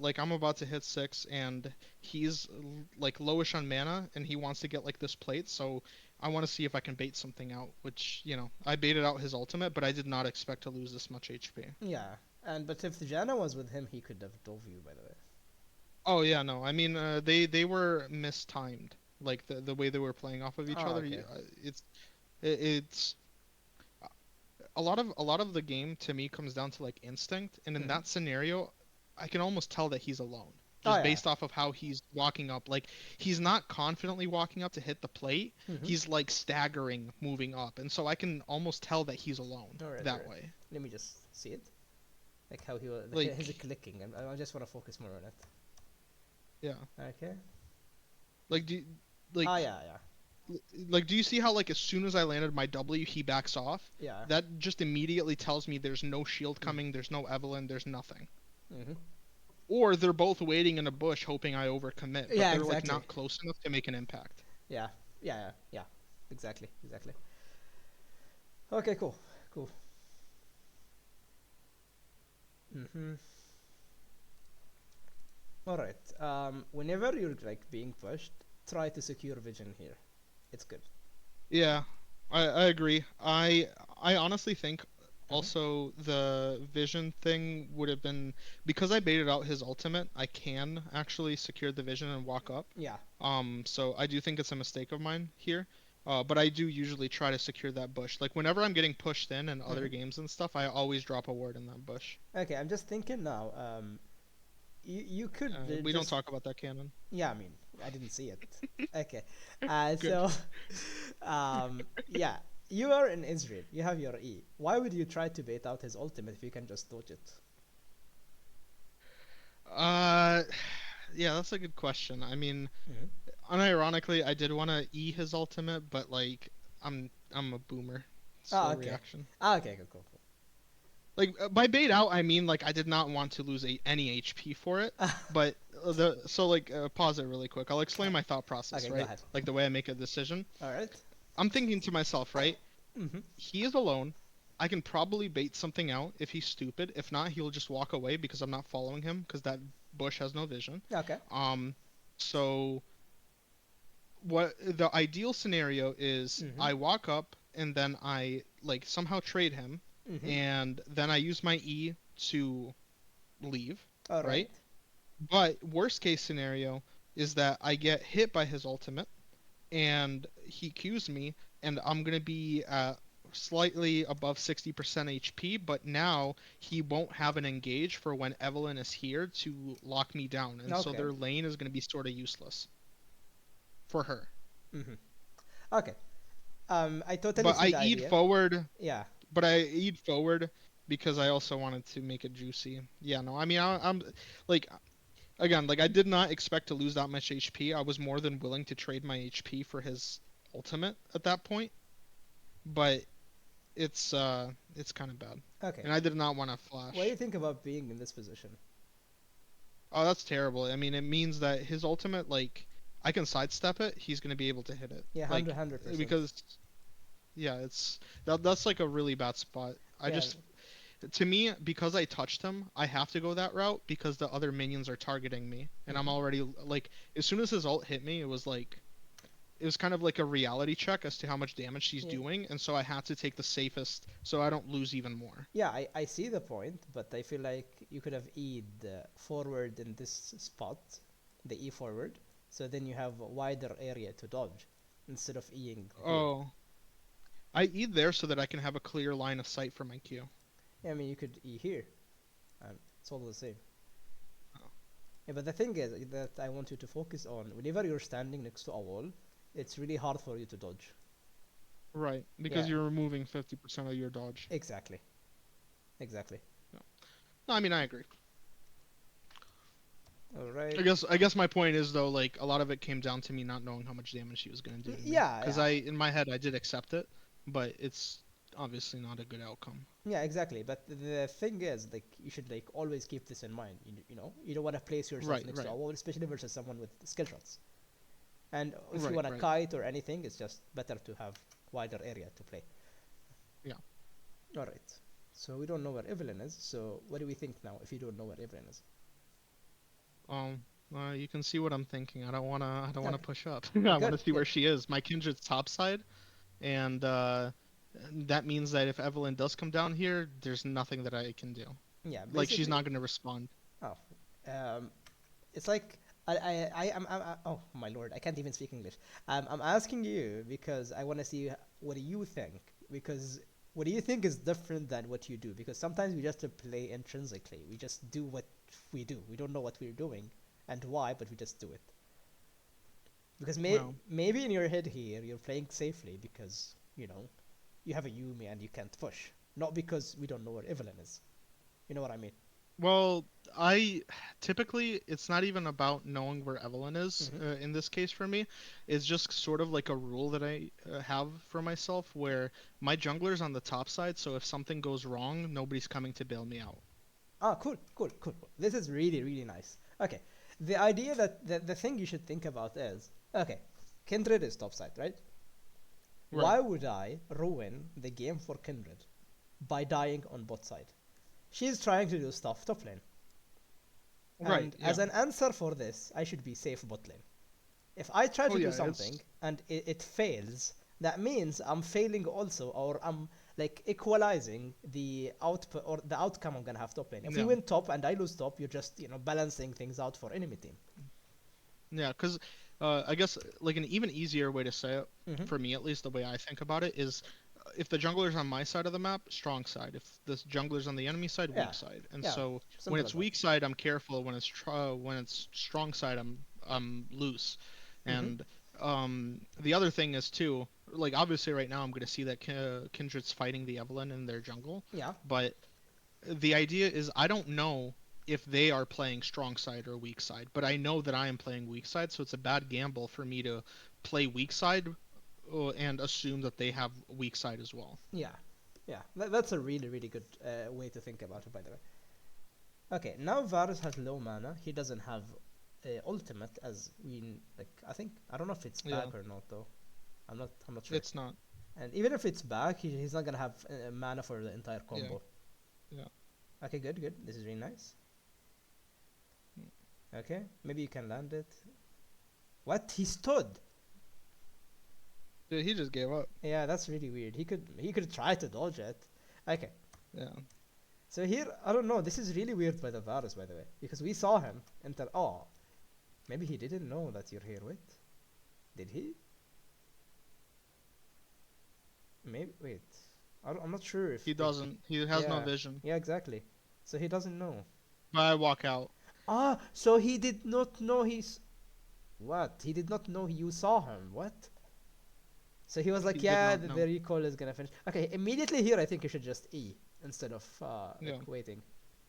like I'm about to hit 6 and he's like lowish on mana and he wants to get like this plate, so I want to see if I can bait something out, which, I baited out his ultimate, but I did not expect to lose this much HP. Yeah, and but if Jana was with him, he could have dove you. By the way. Oh yeah, no. I mean, they were mistimed. Like the way they were playing off of each Oh, other. okay. It's a lot of the game to me comes down to like instinct, and in Mm-hmm. that scenario, I can almost tell that he's alone. Oh Just yeah. based off of how he's walking up. Like he's not confidently walking up to hit the plate. Mm-hmm. He's like staggering moving up. And so I can almost tell that he's alone All right, all that right. way. Let me just see it. Like how he was, his Like clicking. I just want to focus more on it. yeah. Okay. Like do Ah, like yeah, yeah, like do you see how like as soon as I landed my W he backs off? yeah. That just immediately tells me there's no shield Mm. coming, there's no Evelyn, there's nothing. Mm-hmm. Or they're both waiting in a bush hoping I overcommit, but Yeah, they're like exactly. not close enough to make an impact. Yeah, yeah, yeah, yeah. Exactly, exactly. Okay, cool, cool. Mm-hmm. All right. Whenever you're like being pushed, try to secure vision here. It's good. Yeah, I agree. I honestly think Mm-hmm. also the vision thing would have been because I baited out his ultimate, I can actually secure the vision and walk up. Yeah. So I do think it's a mistake of mine here. But I do usually try to secure that bush. Like whenever I'm getting pushed in Mm-hmm. other games and stuff, I always drop a ward in that bush. Okay, I'm just thinking now. You could We don't just talk about that canon. yeah. I mean, I didn't see it. Okay. Good. So, yeah. You are in Israel. You have your E. Why would you try to bait out his ultimate if you can just dodge it? Uh, yeah, that's a good question. I mean, Mm-hmm. unironically, I did want to E his ultimate, but like, I'm a boomer. Oh, Slow okay. reaction. Ah, okay, cool, cool, Like by bait out, I mean like I did not want to lose any HP for it. cool. But pause it really quick. I'll explain my thought process, Okay, go right? ahead. Like the way I make a decision. All right. I'm thinking to myself, right? Mm-hmm. He is alone. I can probably bait something out if he's stupid. If not, he'll just walk away because I'm not following him because that bush has no vision. Okay. Um, so what the ideal scenario is Mm-hmm. I walk up and then I like somehow trade him Mm-hmm. and then I use my E to leave, All right. right? But worst case scenario is that I get hit by his ultimate and he Qs me and I'm gonna be at slightly above 60% HP, but now he won't have an engage for when Evelynn is here to lock me down, and so Okay. their lane is going to be sort of useless for her. Mm-hmm. Okay. I totally But see I the E'd idea. forward, Yeah. but I E'd forward because I also wanted to make it juicy. Yeah, no, I mean I'm like again, like I did not expect to lose that much HP. I was more than willing to trade my HP for his ultimate at that point, but it's kind of bad. Okay. And I did not want to What do you flash. think about being in this position? Oh, that's terrible. I mean, it means that his ultimate, like, I can sidestep it. He's gonna be able to hit it, Yeah, like, 100%. because yeah, that's like a really bad spot. I Yeah. just to me because I touched him, I have to go that route because the other minions are targeting me, and I'm Mm-hmm. already like, as soon as his ult hit me, it was kind of like a reality check as to how much damage she's Yeah. doing, and so I had to take the safest so I don't lose even more. Yeah, I see the point, but I feel like you could have E'd forward in this spot, the E forward, so then you have a wider area to dodge instead of Eing here. Oh, I eat there so that I can have a clear line of sight for my Q. Yeah, I mean, you could E here, and it's all the same. Oh. Yeah, but the thing is that I want you to focus on whenever you're standing next to a wall, it's really hard for you to dodge. Right, Yeah, because you're removing 50% of your dodge. exactly, exactly. No, no, I mean I agree. All right. I guess my point is though, like a lot of it came down to me not knowing how much damage she was gonna do to me. Yeah, Because yeah, I in my head I did accept it, but it's obviously not a good outcome. yeah, exactly. But the thing is, like, you should like always keep this in mind. You know, you don't want to place yourself Right, next to right, a wall, especially versus someone with skill shots. And if you right, want to right. kite or anything, it's just better to have wider area to play. Yeah. All right. So we don't know where Evelyn is. So what do we think now? If you don't know where Evelyn is? Um. You can see what I'm thinking. I don't wanna Okay. push up. I want Good. to see Good. where she is. My kindred's topside, and that means that if Evelyn does come down here, there's nothing that I can do. Yeah. Like she's Basically. not gonna respond. Oh. Um. It's like oh my lord, I can't even speak English. I'm asking you because I want to see what do you think, because what do you think is different than what you do, because sometimes we just play intrinsically, we just do what we do, we don't know what we're doing and why, but we just do it because Well, maybe in your head here you're playing safely because you know you have a Yumi and you can't push, not because we don't know where Evelyn is. You know what I mean? Well, I typically it's not even about knowing where Evelyn is Mm-hmm. in this case for me. It's just sort of like a rule that I have for myself where my jungler's on the top side, so if something goes wrong, nobody's coming to bail me out. Ah, cool, cool, cool, cool. This is really, really nice. Okay, the idea that the thing you should think about is okay, Kindred is topside, right? Right. Why would I ruin the game for Kindred by dying on bot side? She's trying to do stuff top lane, Right. and as Yeah. an answer for this, I should be safe bot lane. If I try Oh to do yeah. something It's and it fails, that means I'm failing also, or I'm like equalizing the output or the outcome I'm gonna have top lane. If we yeah. win top and I lose top, you're just balancing things out for enemy team. Yeah. Because I guess like an even easier way to say it, Mm-hmm. for me at least, the way I think about it is if the jungler's on my side of the map, strong side. If the jungler's on the enemy side, Yeah, weak side. And yeah, so when simple it's as that. weak side, I'm careful. When it's strong side, I'm loose. Mm-hmm. And the other thing is too, like obviously right now I'm gonna see that Kindred's fighting the Evelynn in their jungle, Yeah, but the idea is I don't know if they are playing strong side or weak side, but I know that I am playing weak side, so it's a bad gamble for me to play weak side and assume that they have weak side as well. yeah, yeah. That's a really, really good way to think about it, by the way. Okay, now Varus has low mana. He doesn't have ultimate, as we like. I think I don't know if it's Yeah, back or not though. I'm not sure. it's not. And even if it's back, he's not gonna have mana for the entire Yeah, combo. yeah. Okay, good, good. This is really nice. Okay, maybe you can land it. What? He stood. Dude, he just gave up. Yeah, that's really weird. He could try to dodge it. Okay, Yeah. so here I don't know. This is really weird by the Varus, by the way, because we saw him enter. Oh, maybe he didn't know that you're here. Wait, did he? Maybe wait. I'm not sure He if doesn't. He has no yeah, vision. yeah, exactly. So he doesn't know. But I walk out. Ah, so he did not know he's what? He did not know you saw him. What? So he was He like, did yeah, not the know. recall is gonna finish. Okay, immediately here, I think you should just E instead of like Yeah. waiting,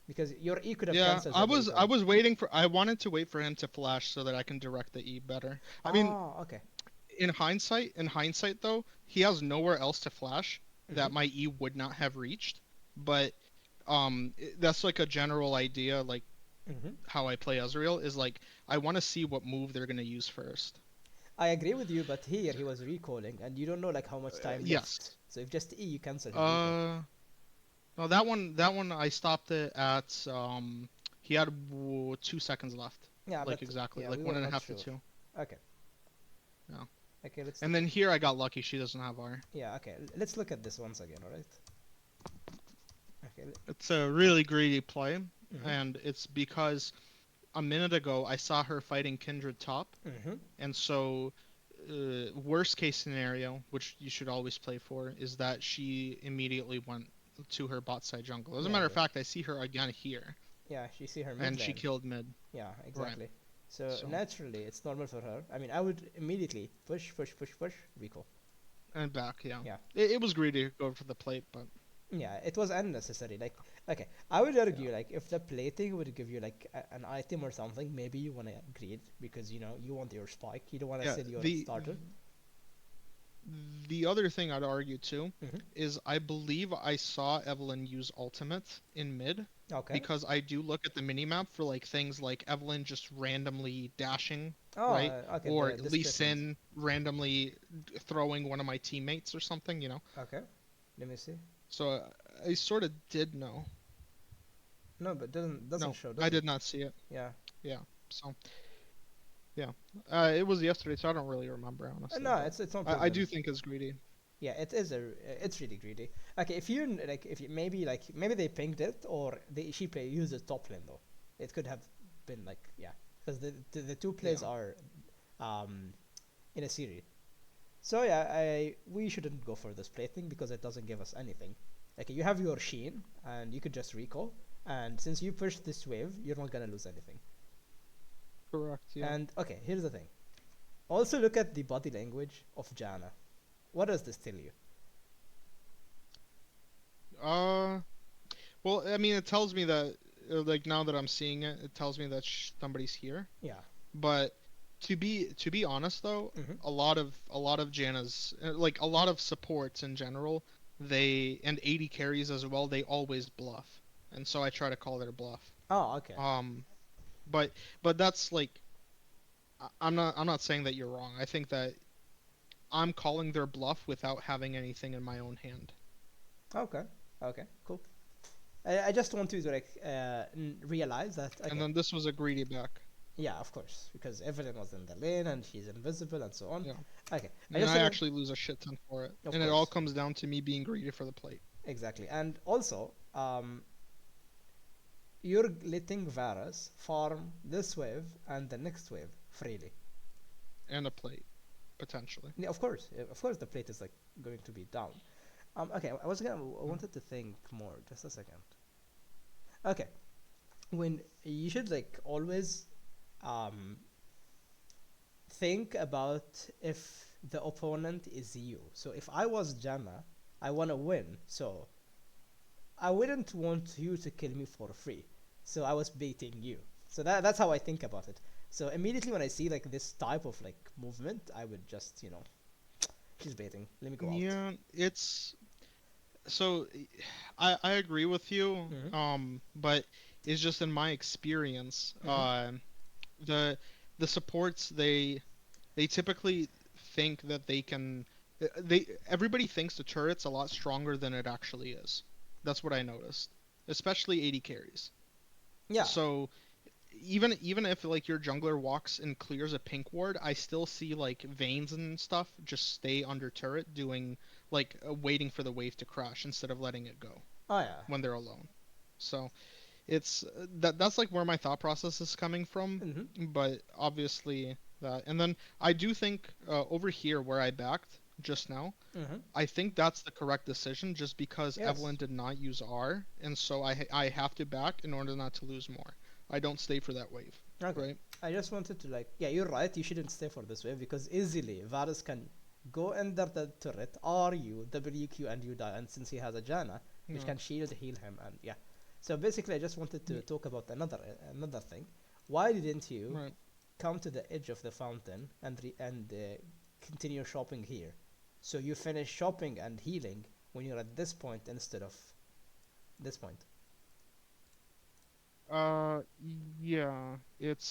because your E could have Yeah, cancelled I that was I recall. was waiting for I wanted to wait for him to flash so that I can direct the E better. I mean, Oh, okay. in hindsight though, he has nowhere else to flash Mhm. that my E would not have reached. But that's like a general idea like Mhm. how I play Ezreal is like I want to see what move they're going to use first. I agree with you, but here he was recalling, and you don't know like how much time left. Yes. So if just E, you cancel his recall. Uh no, that one I stopped it at he had 2 seconds left. Yeah, Like but exactly, yeah, like we one were and a not half to sure. 2. Okay, Yeah. okay, let's And look. then here I got lucky she doesn't have R. Yeah, okay, let's look at this once again. All right. Okay. It's a really greedy play, Mhm. and it's because a minute ago I saw her fighting Kindred top, Mhm. and so worst case scenario, which you should always play for, is that she immediately went to her bot side jungle. As a Yeah, matter of yeah, fact, I see her again here, yeah. She see her mid and she lane. killed mid. Yeah, Right. exactly. So So naturally, it's normal for her. I mean, I would immediately push, push, push, push, recall. and back, yeah. Yeah, It was greedy to go for the plate, but yeah. It was unnecessary. Like, okay, I would yeah, argue like if the plating would give you like an item or something, maybe you wanna greed because you want your spike. You don't wanna yeah. sell your The starter. the other thing I'd argue too Hmm. is I believe I saw Evelyn use ultimate in mid Okay. because I do look at the minimap for like things like Evelyn just randomly dashing, Oh, right? okay. Or The Lee displacement. Sin randomly throwing one of my teammates or something, you know? Okay. Let me see. So I sort of did know. No, but doesn't No, show, I does did it? not see it. Yeah. Yeah. So, yeah. It was yesterday, so I don't really remember, honestly, No, but it's no I problem. do think it's greedy. Yeah, it's really greedy. Okay, if you like, if you, maybe they pinged it or she used a top lane though. It could have been like yeah, because the two Yeah. plays are um in a series. So yeah, I we shouldn't go for this play thing because it doesn't give us anything. Like you have your Sheen and you could just recall, and since you pushed this wave, you're not gonna lose anything. Correct, yeah. And okay, here's the thing. Also look at the body language of Jana. What does this tell you? Uh, well, I mean, it tells me that, like, now that I'm seeing it, it tells me that somebody's here. Yeah. But to be honest, though, Mm-hmm. a lot of Janna's, like, a lot of supports in general, they and 80 carries as well, they always bluff, and so I try to call their bluff. Oh, okay. Um, but that's like, I'm not saying that you're wrong. I think that I'm calling their bluff without having anything in my own hand. Okay. Okay. Cool. I just want you to like realize that And okay. then this was a greedy back. Yeah, of course, because everything was in the lane and she's invisible and so on. Yeah. Okay. I And just I wanna, actually lose a shit ton for it. of And it all course, comes down to me being greedy for the plate exactly, and also you're letting Varus farm this wave and the next wave freely. and a plate, potentially. Yeah, of course, the plate is like going to be down. Okay, I Yeah. wanted to think more. Just a second. Okay, when you should like always um think about if the opponent is you. So if I was Janna, I want to win. So I wouldn't want you to kill me for free. So I was baiting you. So that's how I think about it. So immediately when I see like this type of like movement, I would just she's baiting. Let me go out. Yeah, it's so I agree with you. Mhm. But it's just in my experience, Mhm. the the supports they typically think that they can they everybody thinks the turret's a lot stronger than it actually is. That's what I noticed, especially 80 carries. Yeah. So even if like your jungler walks and clears a pink ward, I still see like Vaynes and stuff just stay under turret doing like waiting for the wave to crash instead of letting it go Oh yeah. when they're alone. So it's that's like where my thought process is coming from, Mhm. but obviously that and then I do think over here where I backed, just now. Mm-hmm. I think that's the correct decision just because Yes. Evelyn did not use R, and so I have to back in order not to lose more. I don't stay for that wave, Okay. right? I just wanted to like, yeah, you're right. You shouldn't stay for this wave because easily Varus can go under the turret, R U, W Q, and you die. And since he has a Janna, which Yeah. can shield heal him, and yeah. So basically, I just wanted to talk about another thing. Why didn't you Right. come to the edge of the fountain and continue shopping here? So you finish shopping and healing when you're at this point instead of this point. Yeah. It's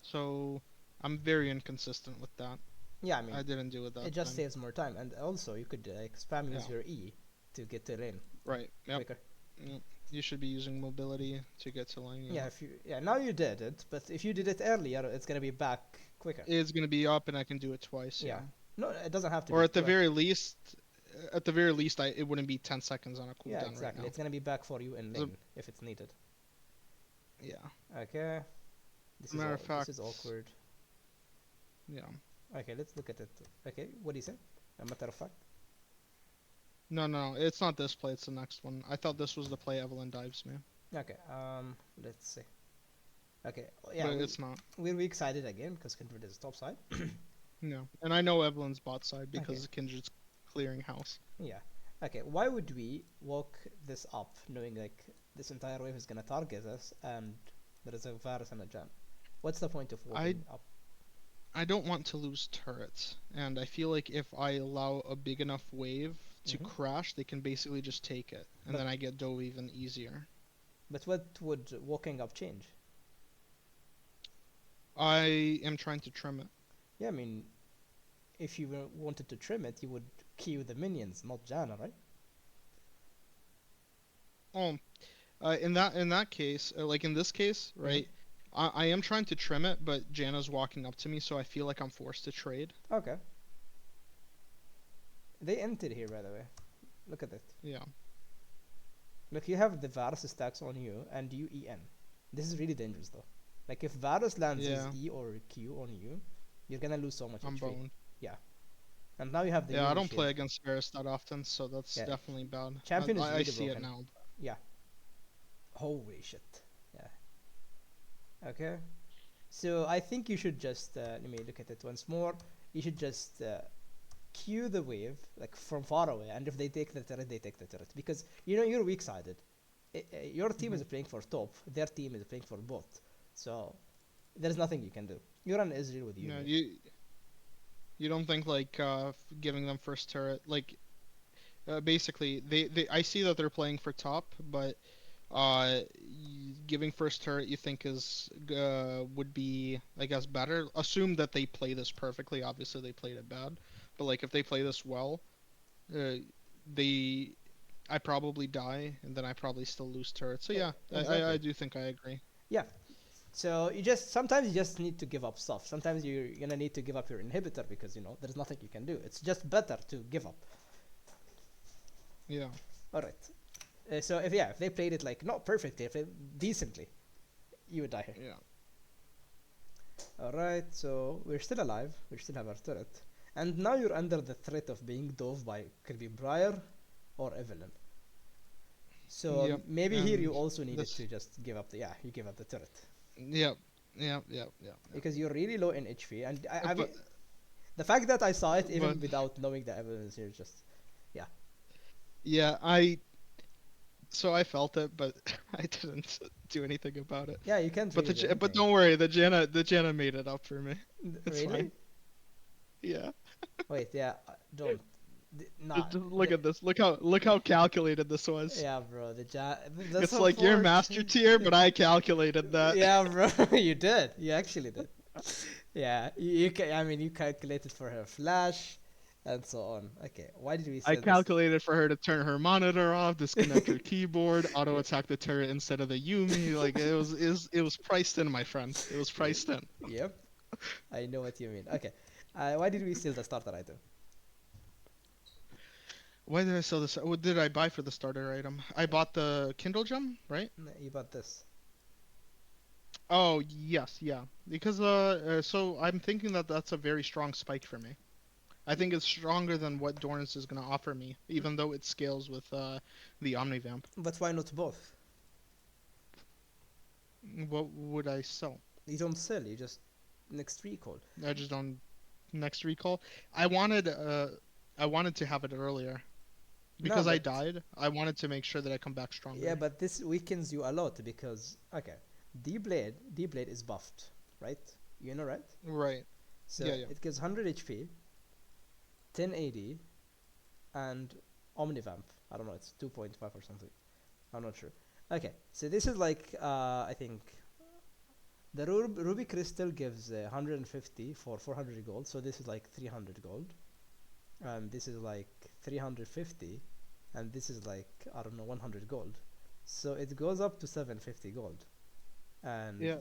so I'm very inconsistent with that. Yeah, I I mean, didn't do it it that just time. saves more time, and also you could like spam use Yeah. your E to get to lane Right. Yep. quicker. Yep. You should be using mobility to get to lane. Yeah, Yeah. if you yeah now you did it, but if you did it earlier, it's gonna be back quicker. It's gonna be up, and I can do it twice. Yeah, Yeah. no, it doesn't have to Or be quick. at the very least, it wouldn't be 10 seconds on a Yeah, cooldown right exactly. now. It's gonna be back for you in As a, lane if it's needed. yeah. Okay, this is Matter of all. This fact, is awkward. yeah. Okay, let's look at it. Okay, what do you say? A matter of fact. No, no, it's not this play. It's the next one. I thought this was the play Evelyn dives, man, Okay, let's see. Okay, yeah, but we it's not. we're weak sided again because Kindred is top side. No, and I know Evelyn's bot side Okay, because Kindred's clearing house. yeah. Okay, why would we walk this up knowing like this entire wave is gonna target us and there is a virus and a jam? What's the point of I walking up? I don't want to lose turrets, and I feel like if I allow a big enough wave to Hmm. crash, they can basically just take it, and But then I get dove even easier. what would walking up change? I am trying to trim it. Yeah, I mean, if you wanted to trim it, you would queue the minions, not Janna, right? Oh, in that case, like in this case, Hmm. right? I am trying to trim it, but Janna's walking up to me, so I feel like I'm forced to trade. Okay. They entered here, by the way. Look at it. Yeah, Look, you have the Varus stacks on you, and you EN. This is really dangerous, though. Like, if Varus lands his yeah, E or Q on you, you're gonna lose so much I'm HP. boned. Yeah. And now you have the Yeah, I Yumi don't play shield. against Varus that often, so that's Yeah. definitely bad. Champion is I really see it broken. now. Yeah. Holy shit. Yeah. Okay. So I think you should just let me look at it once more. You should just cue the wave like from far away, and if they take the turret, they take the turret because you know you're weak-sided. Your team is Hmm. playing for top, their team is playing for bot, so there's nothing you can do. You're an Ezreal with No, Yumi. you don't think like giving them first turret like basically they I see that they're playing for top, but giving first turret you think is would be I guess better. Assume that they play this perfectly. Obviously they played it bad, but like if they play this well, uh, they I probably die and then I probably still lose turret. So yeah, I Exactly. do think I agree. Yeah. So you just sometimes you just need to give up stuff. Sometimes you're gonna need to give up your inhibitor because you know there's nothing you can do. It's just better to give up. Yeah. All right. So if they played it like not perfectly, if they decently, you would die here. Yeah. All right. So we're still alive. We still have our turret, and now you're under the threat of being dove by could be Briar or Evelyn. So Yep. maybe here you And also needed this to just give up the yeah you give up the turret yep. Yep. Yep. Yep. Yep. because you're really low in HP, and I mean But the fact that I saw it but even without knowing the evidence here just yeah yeah, I felt it, but I didn't do anything about it. yeah you can't But really do But anything. don't worry, the Janna made it up for me. It's fine. Really? Yeah. Wait, yeah, don't. Not Just look the. at this. Look how calculated this was. Yeah, bro. The It's like you're support. master tier, but I calculated that. Yeah, bro. You did. You actually did. Yeah, I mean, you calculated for her flash, and so on. Okay, why did we I say this? calculated for her to turn her monitor off, disconnect her keyboard, auto attack the turret instead of the Yumi. Like it was priced in, my friend. It was priced in. Yep, I know what you mean. Okay, why did we steal the starter item? Why did I sell this? What did I buy for the starter item? I bought the Kindle gem, right? You bought this. Oh yes, yeah. Because so I'm thinking that that's a very strong spike for me. I think it's stronger than what Dornus is going to offer me, even though it scales with the Omnivamp. But why not both? What would I sell? You don't sell. You just next recall. I just don't next recall. I wanted I wanted to have it earlier No, because I but died. I wanted to make sure that I come back yeah, stronger. but this weakens you a lot because okay, D blade is buffed, right? You know, right? Right. So Yeah, yeah. it gives 100 HP, 10 AD, and Omnivamp. I don't know. It's 2.5 or something. I'm not sure. Okay, so this is like I think the ruby crystal gives 150 for 400 gold. So this is like 300 gold, and this is like 350, and this is like I don't know 100 gold. So it goes up to 750 gold, and Yeah.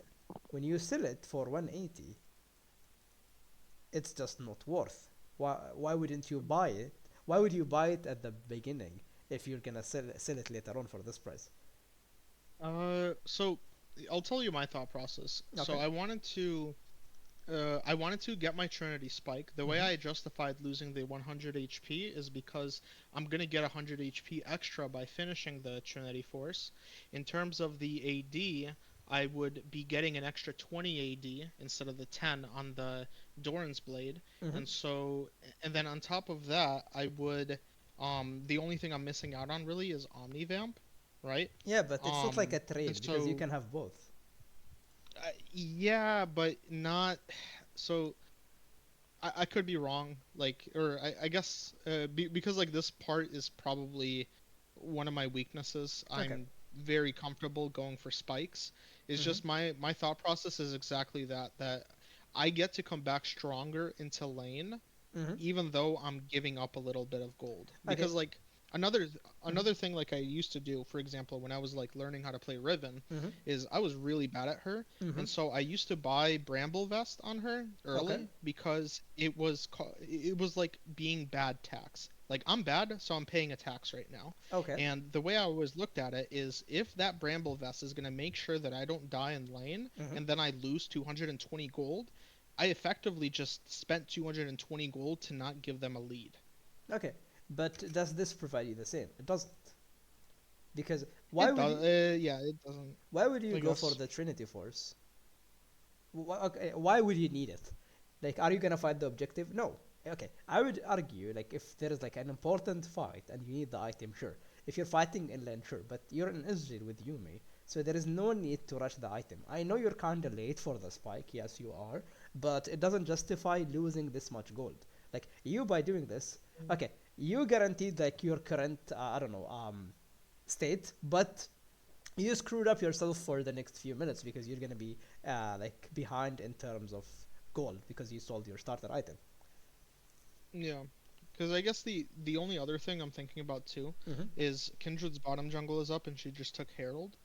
when you sell it for 180, it's just not worth. Why wouldn't you buy it? Why would you buy it at the beginning if you're gonna sell it later on for this price? So I'll tell you my thought process. So Okay. I wanted to get my Trinity Spike. The way Mm-hmm. I justified losing the 100 HP is because I'm gonna get 100 HP extra by finishing the Trinity Force. In terms of the AD, I would be getting an extra 20 AD instead of the 10 on the Doran's Blade. Mm-hmm. And so, and then on top of that, I would, the only thing I'm missing out on really is Omnivamp, right? Yeah, but it's not like a And trade because you so, can have both. yeah, but not. So I could be wrong, like, or I guess because like this part is probably one of my weaknesses. Okay. I'm very comfortable going for spikes. It's Mm-hmm. just my thought process is exactly that I get to come back stronger into lane Mm-hmm. even though I'm giving up a little bit of gold. Okay. Because like another Mm-hmm. another thing like I used to do, for example, when I was like learning how to play Riven, Mm-hmm. is I was really bad at her, Mm-hmm. and so I used to buy Bramble Vest on her Okay. early because it was like being bad tax. Like I'm bad, so I'm paying a tax right now. Okay. And the way I always looked at it is if that Bramble Vest is gonna make sure that I don't die in lane Mm-hmm. and then I lose 220 gold, I effectively just spent 220 gold to not give them a lead. Okay. But does this provide you the same? It doesn't. Because It does, yeah, it doesn't. why would you I go for guess. the Trinity Force? Okay, why would you need it? Like, are you gonna fight the objective? No. Okay, I would argue like if there is like an important fight and you need the item, sure. If you're fighting inland, sure, but you're in Israel with Yumi, so there is no need to rush the item. I know you're kinda late for the spike, yes you are, but it doesn't justify losing this much gold. Like you by doing this, okay, you guaranteed like your current I don't know state, but you screwed up yourself for the next few minutes because you're gonna be like behind in terms of gold because you sold your starter item. Yeah, because I guess the only other thing I'm thinking about too Hmm. is Kindred's bottom jungle is up and she just took Herald,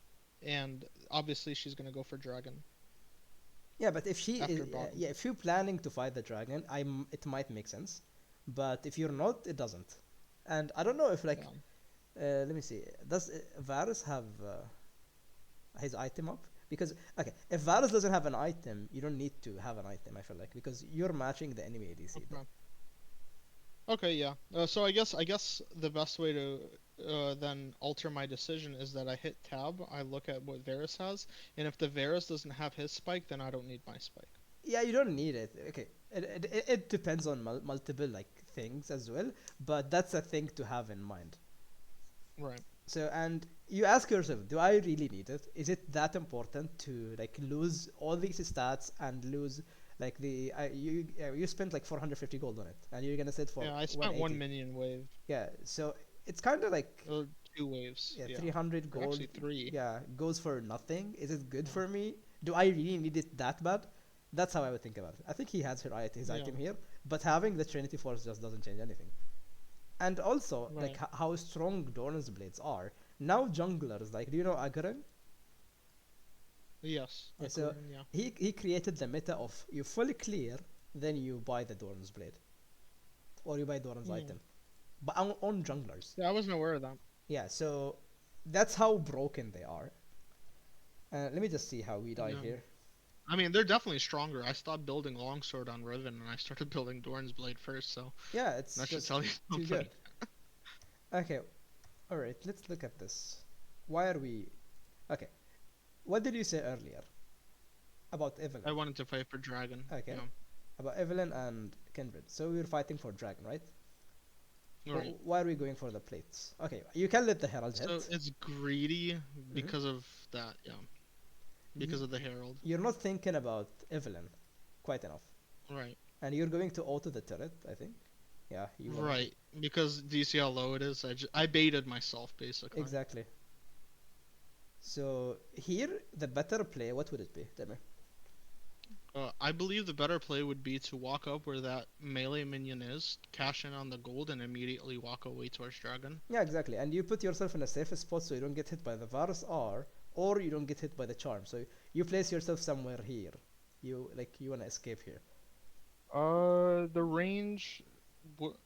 and obviously she's gonna go for Dragon Yeah, but if she is, after bottom. yeah, if you're planning to fight the dragon, it might make sense, but if you're not, it doesn't. And I don't know if like Yeah. let me see, does Varus have his item up? Because okay, if Varus doesn't have an item, you don't need to have an item. I feel like because you're matching the enemy ADC there. Okay. Okay. Yeah. So I guess the best way to then alter my decision is that I hit tab. I look at what Varus has, and if the Varus doesn't have his spike, then I don't need my spike. Yeah, you don't need it. Okay, it depends on multiple like things as well, but that's a thing to have in mind. Right. So, and you ask yourself, do I really need it? Is it that important to like lose all these stats and lose like you spent like 450 gold on it, and you're gonna sit for Yeah. I spent one 180. minion wave. Yeah, so it's kind of like Or two waves. yeah, Yeah. 300 Or gold. actually three. Yeah, goes for nothing. Is it good Yeah. for me? Do I really need it that bad? That's how I would think about it. I think he has his Yeah. item here, but having the Trinity Force just doesn't change anything. And also, like Right. how strong Dorn's blades are. Now junglers, like, do you know Agaran? Yes. Yeah, so Akurin, yeah. he created the meta of you fully clear, then you buy the Dorn's blade, or you buy Dorn's Yeah. item, but on junglers. Yeah, I wasn't aware of that. Yeah, so that's how broken they are. Let me just see how we die Yeah. here. I mean, they're definitely stronger. I stopped building Longsword on Riven and I started building Doran's Blade first, so Yeah, it's that should just tell you too something. good. Okay, all right. Let's look at this. Why are we? Okay, what did you say earlier about I Evelyn? wanted to fight for Dragon. Okay, Yeah. about Evelyn and Kindred. So we were fighting for Dragon, right? Right. Why are we going for the plates? Okay, you can let the Herald So hit. it's greedy Hmm. because of that, yeah. You, Because of the Herald. you're not thinking about Evelyn quite enough, Right. and you're going to auto the turret. I think. Yeah, you will. Right. Because do you see how low it is? I baited myself basically. Exactly. So here, the better play. What would it be? Tell me. I believe the better play would be to walk up where that melee minion is, cash in on the gold, and immediately walk away towards Dragon. Yeah, exactly. And you put yourself in a safe spot so you don't get hit by the Varus R or you don't get hit by the charm. So you place yourself somewhere here. You wanna escape here. The range.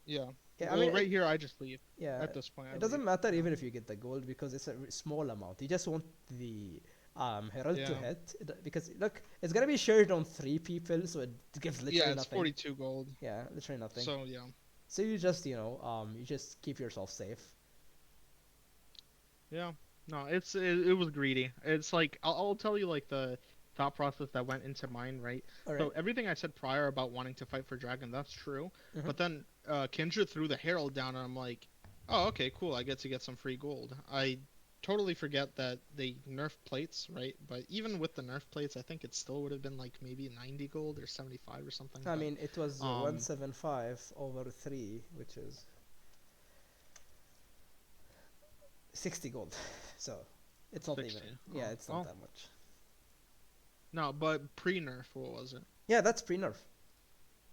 Yeah. Yeah, I Well, mean right here I just leave. yeah, At this point, I it leave. doesn't matter Yeah. even if you get the gold because it's a small amount. You just want the herald to Yeah. hit because look, it's gonna be shared on three people, so it gives Yeah, literally it's nothing. 42 gold. Yeah, literally nothing. So yeah. So you just you just keep yourself safe. Yeah. No, it was greedy. It's like I'll tell you like the thought process that went into mine, right? All So right. everything I said prior about wanting to fight for Dragon, that's true. Mm-hmm. But then Kindred threw the Herald down, and I'm like, oh, okay, cool. I get to get some free gold. I totally forget that they nerf plates, right? But even with the nerf plates, I think it still would have been like maybe 90 gold or 75 or something. I But mean, it was um, 175 over 3, which is 60 gold. So it's not even. 60. Yeah, Oh, it's not oh, that much. no, but pre-nerf, what was it? Yeah, that's pre-nerf.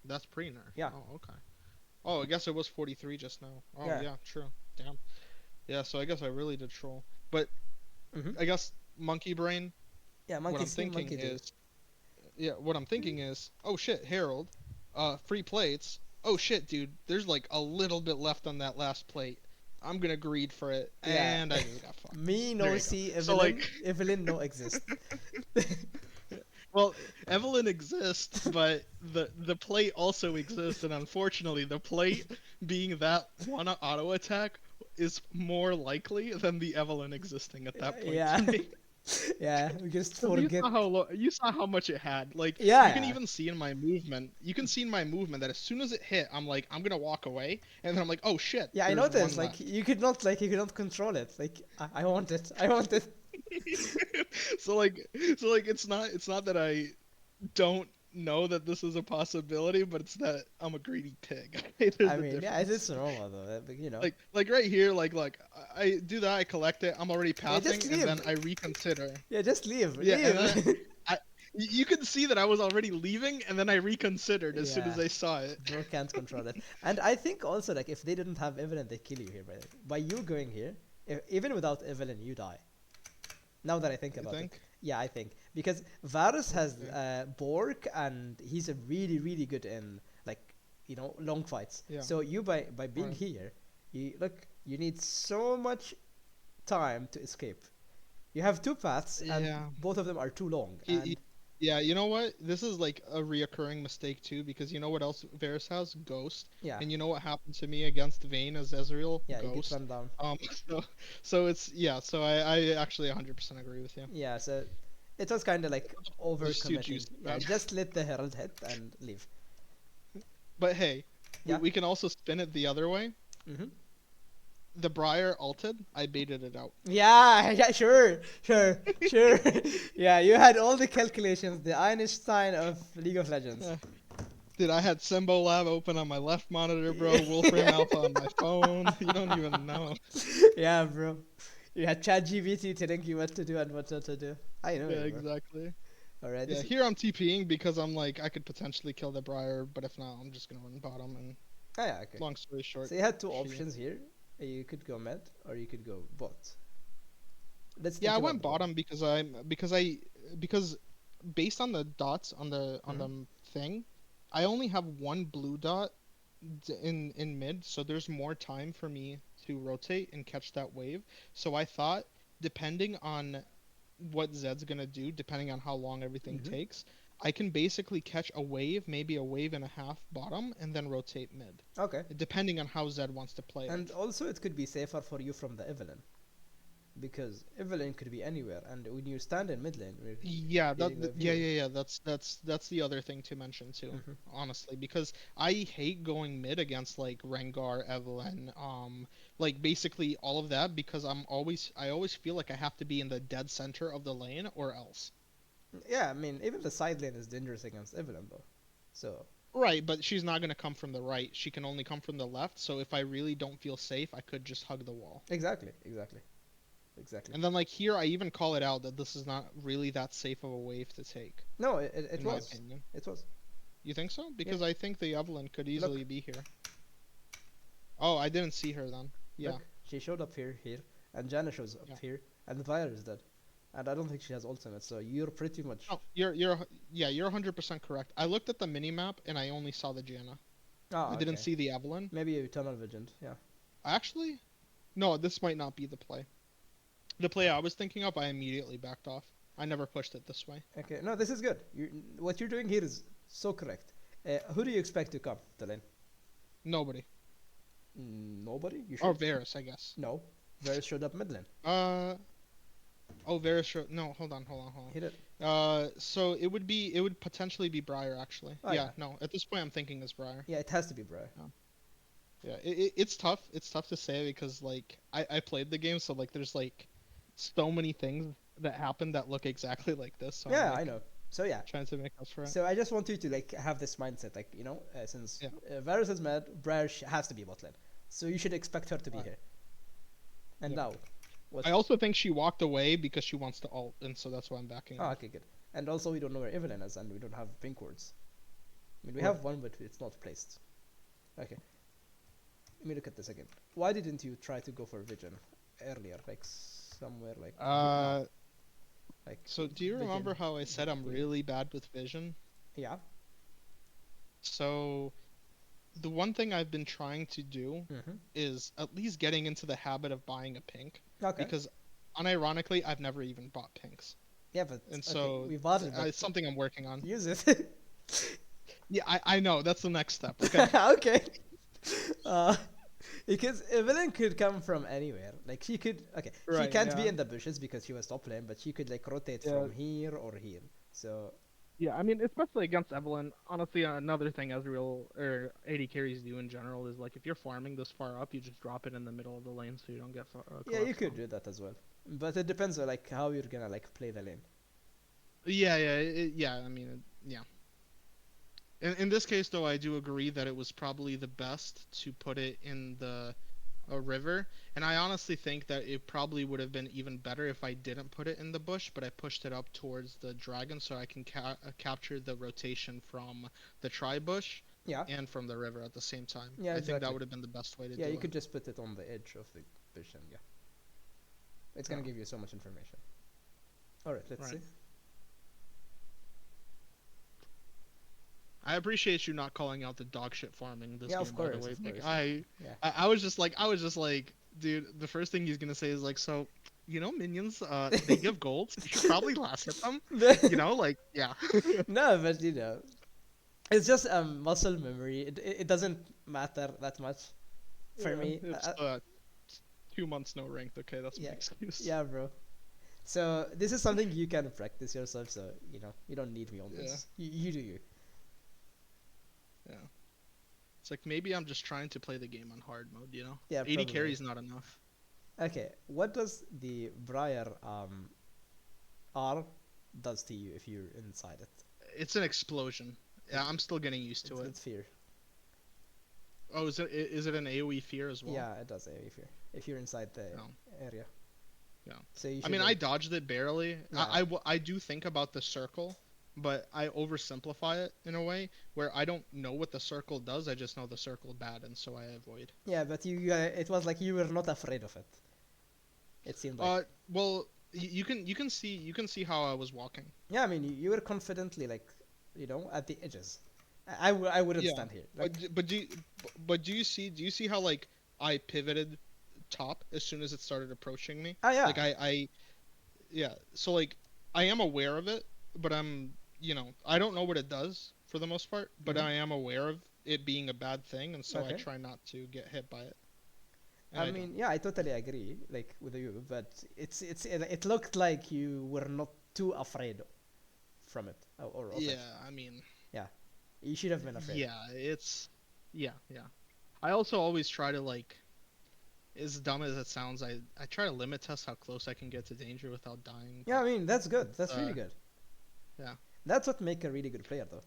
That's pre-nerf. Yeah, Oh, okay. Oh, I guess it was 43 just now. Oh, yeah. yeah, true. Damn. Yeah, so I guess I really did troll. But Mm-hmm. I guess monkey brain, Yeah, what monkey I'm see, thinking monkey do. is, yeah, what I'm thinking is, oh shit, Harold, free plates. Oh shit, dude, there's like a little bit left on that last plate. I'm gonna greed for it, Yeah. and I just got fucked. Me There no you go. see So like, Evelyn. Evelyn no exist. well, Evelyn exists, but the plate also exists, and unfortunately, the plate being that one auto attack is more likely than the Evelyn existing at that point Yeah. to me. Yeah, we just Because you forget. saw you saw how much it had. Like Yeah, you can yeah. even see in my movement. You can see in my movement that as soon as it hit, I'm like I'm gonna walk away, and then I'm like, oh shit, Yeah, I there's noticed. one Like left. you could not control it. Like I want it. I want it. so like it's not that I don't know that this is a possibility, but it's that I'm a greedy pig. I There's a mean, yeah, it's difference. normal though. But you know, Like right here, like I do that, I collect it, I'm already yeah, just passing, and leave. then I reconsider. Yeah, just leave. Yeah, and then Leave. you can see that I was already leaving, and then I reconsidered as soon Yeah. as I saw it. Bro can't control it. And I think also like if they didn't have Evelyn, they kill you here. By you going here, even without Evelyn, you die. Now that I think You about it, think? yeah, I think because Varus has Okay. Bork and he's a really good in like long fights. Yeah. So you by being Right. here, you need so much time to escape. You have two paths and Yeah. both of them are too long. He, And yeah, you know what? This is like a reoccurring mistake too, because you know what else Varus has? Ghost. yeah, And you know what happened to me against Vayne as Ezreal? yeah, you get Ghost. run down. Um, so, so it's yeah. So I actually 100% agree with you. Yeah, so it was kind of like It's too overcommitting. juicy, Yeah, man. just let the herald hit and leave. But hey, we, Yeah. we can also spin it the other way. Hmm. The Briar ulted, I baited it out. Yeah, yeah, sure. Yeah, you had all the calculations, the Einstein of League of Legends. Eh. Dude, I had Simbo Lab open on my left monitor, bro. Wolfram Alpha on my phone. You don't even know. Yeah, bro. You had ChatGPT telling you what to do and what not to do. I know Yeah, it, bro. exactly. Alright, Yeah, this. here I'm TPing because I'm like, I could potentially kill the Briar, but if not, I'm just gonna run bottom. And Oh, yeah, okay. long story short, So you had two she. options here. You could go mid or you could go bot. Let's Yeah, think I about went the bot. bottom because based on the dots on Hmm. the thing, I only have one blue dot in mid, so there's more time for me to rotate and catch that wave. So I thought, depending on what Zed's gonna do, depending on how long everything Mm-hmm. takes, I can basically catch a wave, maybe a wave and a half bottom, and then rotate mid, Okay. depending on how Zed wants to play And it. also, it could be safer for you from the Evelyn because Evelyn could be anywhere, and when you stand in mid lane, we're Yeah, dealing with yeah, you. yeah, yeah. That's the other thing to mention too, Mm-hmm. honestly, because I hate going mid against like Rengar, Evelyn, like basically all of that because I always feel like I have to be in the dead center of the lane or else. Yeah, I mean, even the side lane is dangerous against Evelyn though. So Right, but she's not gonna come from the right. She can only come from the left. So if I really don't feel safe, I could just hug the wall. exactly, exactly, exactly. And then like here, I even call it out that this is not really that safe of a wave to take, No, it in my was, opinion. it was. You think so? Yeah, Because I think the Evelyn could look, easily be here. Oh, I didn't see her then. Yeah, look. She showed up here, and Janna shows up yeah. here, and the fire is dead. And I don't think she has ultimate, so you're pretty much. Oh, yeah, you're 100% correct. I looked at the mini map and I only saw the Janna. Ah, I didn't okay. see the Evelyn. Maybe you tunnel visioned. Yeah. Actually, no, this might not be the play. The play I was thinking of, I immediately backed off. I never pushed it this way. Okay. No, this is good. What you're doing here is so correct. Who do you expect to come, Dylan? Nobody. Nobody. You Or sure? Varus, I guess. No. Varys showed up mid lane. Uh, oh, Varus. No, hold He did. on. So it would potentially be Briar actually. Oh Yeah, yeah. no. At this point, I'm thinking it's Briar. Yeah, it has to be Briar. Yeah, yeah. It's tough. It's tough to say because like I played the game, so like there's like so many things that happen that look exactly like this. So I'm Yeah, I like know. So yeah. trying to make up for it. So I just want you to like have this mindset, like since Yeah. Varys is mad, Briar has to be bot lane. So you should expect her to be Alright. here. And Yeah. now, what? I also think she walked away because she wants to ult, and so that's why I'm backing Oh, off. okay, good. And also, we don't know where Evelyn is, and we don't have pink words. I mean, we Right. have one, but it's not placed. Okay. Let me look at this again. Why didn't you try to go for Vision earlier, like somewhere like now, Uh, like so do you remember Vision, how I said I'm Queen? really bad with vision? Yeah. So the one thing I've been trying to do Mm-hmm. is at least getting into the habit of buying a pink Okay. because unironically I've never even bought pinks. Yeah, but And okay, so we bought it, but it's something I'm working on. use it. Yeah, I know that's the next step. Okay. Okay. Uh, because Evelyn could come from anywhere. Like she could. Okay, she Right, can't be yeah. in the bushes because she was top lane, but she could like rotate Yeah, from here or here. So yeah. I mean, especially against Evelyn. Honestly, another thing Ezreal or AD carries do in general is like if you're farming this far up, you just drop it in the middle of the lane so you don't get yeah, you collapsed could on. do that as well. But it depends on like how you're gonna like play the lane. Yeah, yeah, yeah. I mean, yeah. In this case, though, I do agree that it was probably the best to put it in the a river, and I honestly think that it probably would have been even better if I didn't put it in the bush, but I pushed it up towards the dragon so I can capture the rotation from the tri bush Yeah, and from the river at the same time. yeah, I think that exactly. would have been the best way to Yeah, you do could it. just put it on the edge of the vision. Yeah, it's gonna Yeah, give you so much information. All right, let's right. see. I appreciate you not calling out the dog shit farming this Yeah, game, of by the course, way. of Like course. Yeah. I was just like, dude, the first thing he's gonna say is like, so, minions, they give gold. So you should probably last hit them. Like, yeah, No, but it's just muscle memory. It doesn't matter that much for yeah. me. It's 2 months no ranked. Okay, that's my Yeah, excuse. yeah, bro. So this is something you can practice yourself. So you don't need me on Yeah, this. You do you. yeah. It's like maybe I'm just trying to play the game on hard mode. Yeah, 80 probably. carry is not enough. Okay, what does the Briar R does to you if you're inside it? It's an explosion. It Yeah, I'm still getting used to it. it's fear. Oh, is it an AoE fear as well? Yeah, it does AoE fear if you're inside the No. area. Yeah. So you I should mean, I like dodged it barely. yeah. I do think about the circle, but I oversimplify it in a way where I don't know what the circle does. I just know the circle bad, and so I avoid. Yeah, but it was like you were not afraid of it. It seemed like. Well, you can see how I was walking. Yeah, I mean, you were confidently like, at the edges. I wouldn't Yeah, stand here. but Like, do you see how like I pivoted top as soon as it started approaching me? ah, yeah, Like I yeah. So like I am aware of it, but I don't know what it does for the most part, but Hmm. I am aware of it being a bad thing, and so I Okay. try not to get hit by it, and I I mean, don't. yeah, I totally agree, like with you, but it looked like you were not too afraid from it or of it. Yeah, I mean, Yeah, you should have been afraid. yeah, yeah. I also always try to like, as dumb as it sounds, I try to limit test how close I can get to danger without dying, Yeah, I but mean that's good. it's That's really good. yeah. That's what make a really good player, though.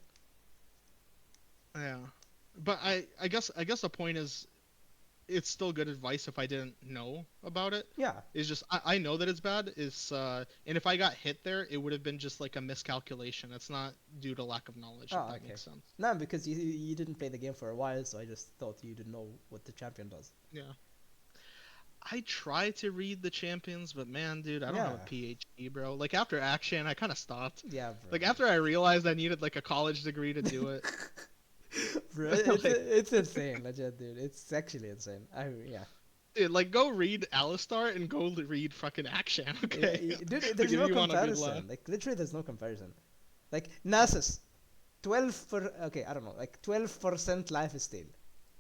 Yeah. But I guess the point is it's still good advice if I didn't know about it. Yeah. It's just I know that it's bad. And if I got hit there, it would have been just like a miscalculation. It's not due to lack of knowledge, if Oh, that okay. makes sense. No, because you didn't play the game for a while, so I just thought you didn't know what the champion does. Yeah. I try to read the champions, but man, dude, I don't have a Yeah. PhD, bro. Like after Action, I kind of stopped. Yeah, Like bro. after I realized I needed like a college degree to do it. Bro, it's Like, it's insane, legit, dude. It's actually insane. Yeah. dude, like go read Alistar and go read fucking Action, Yeah, okay? dude, Like there's if no you want a good laugh. comparison. Like literally, there's no comparison. Like Nasus, 12 okay, I don't know, like 12% life steal.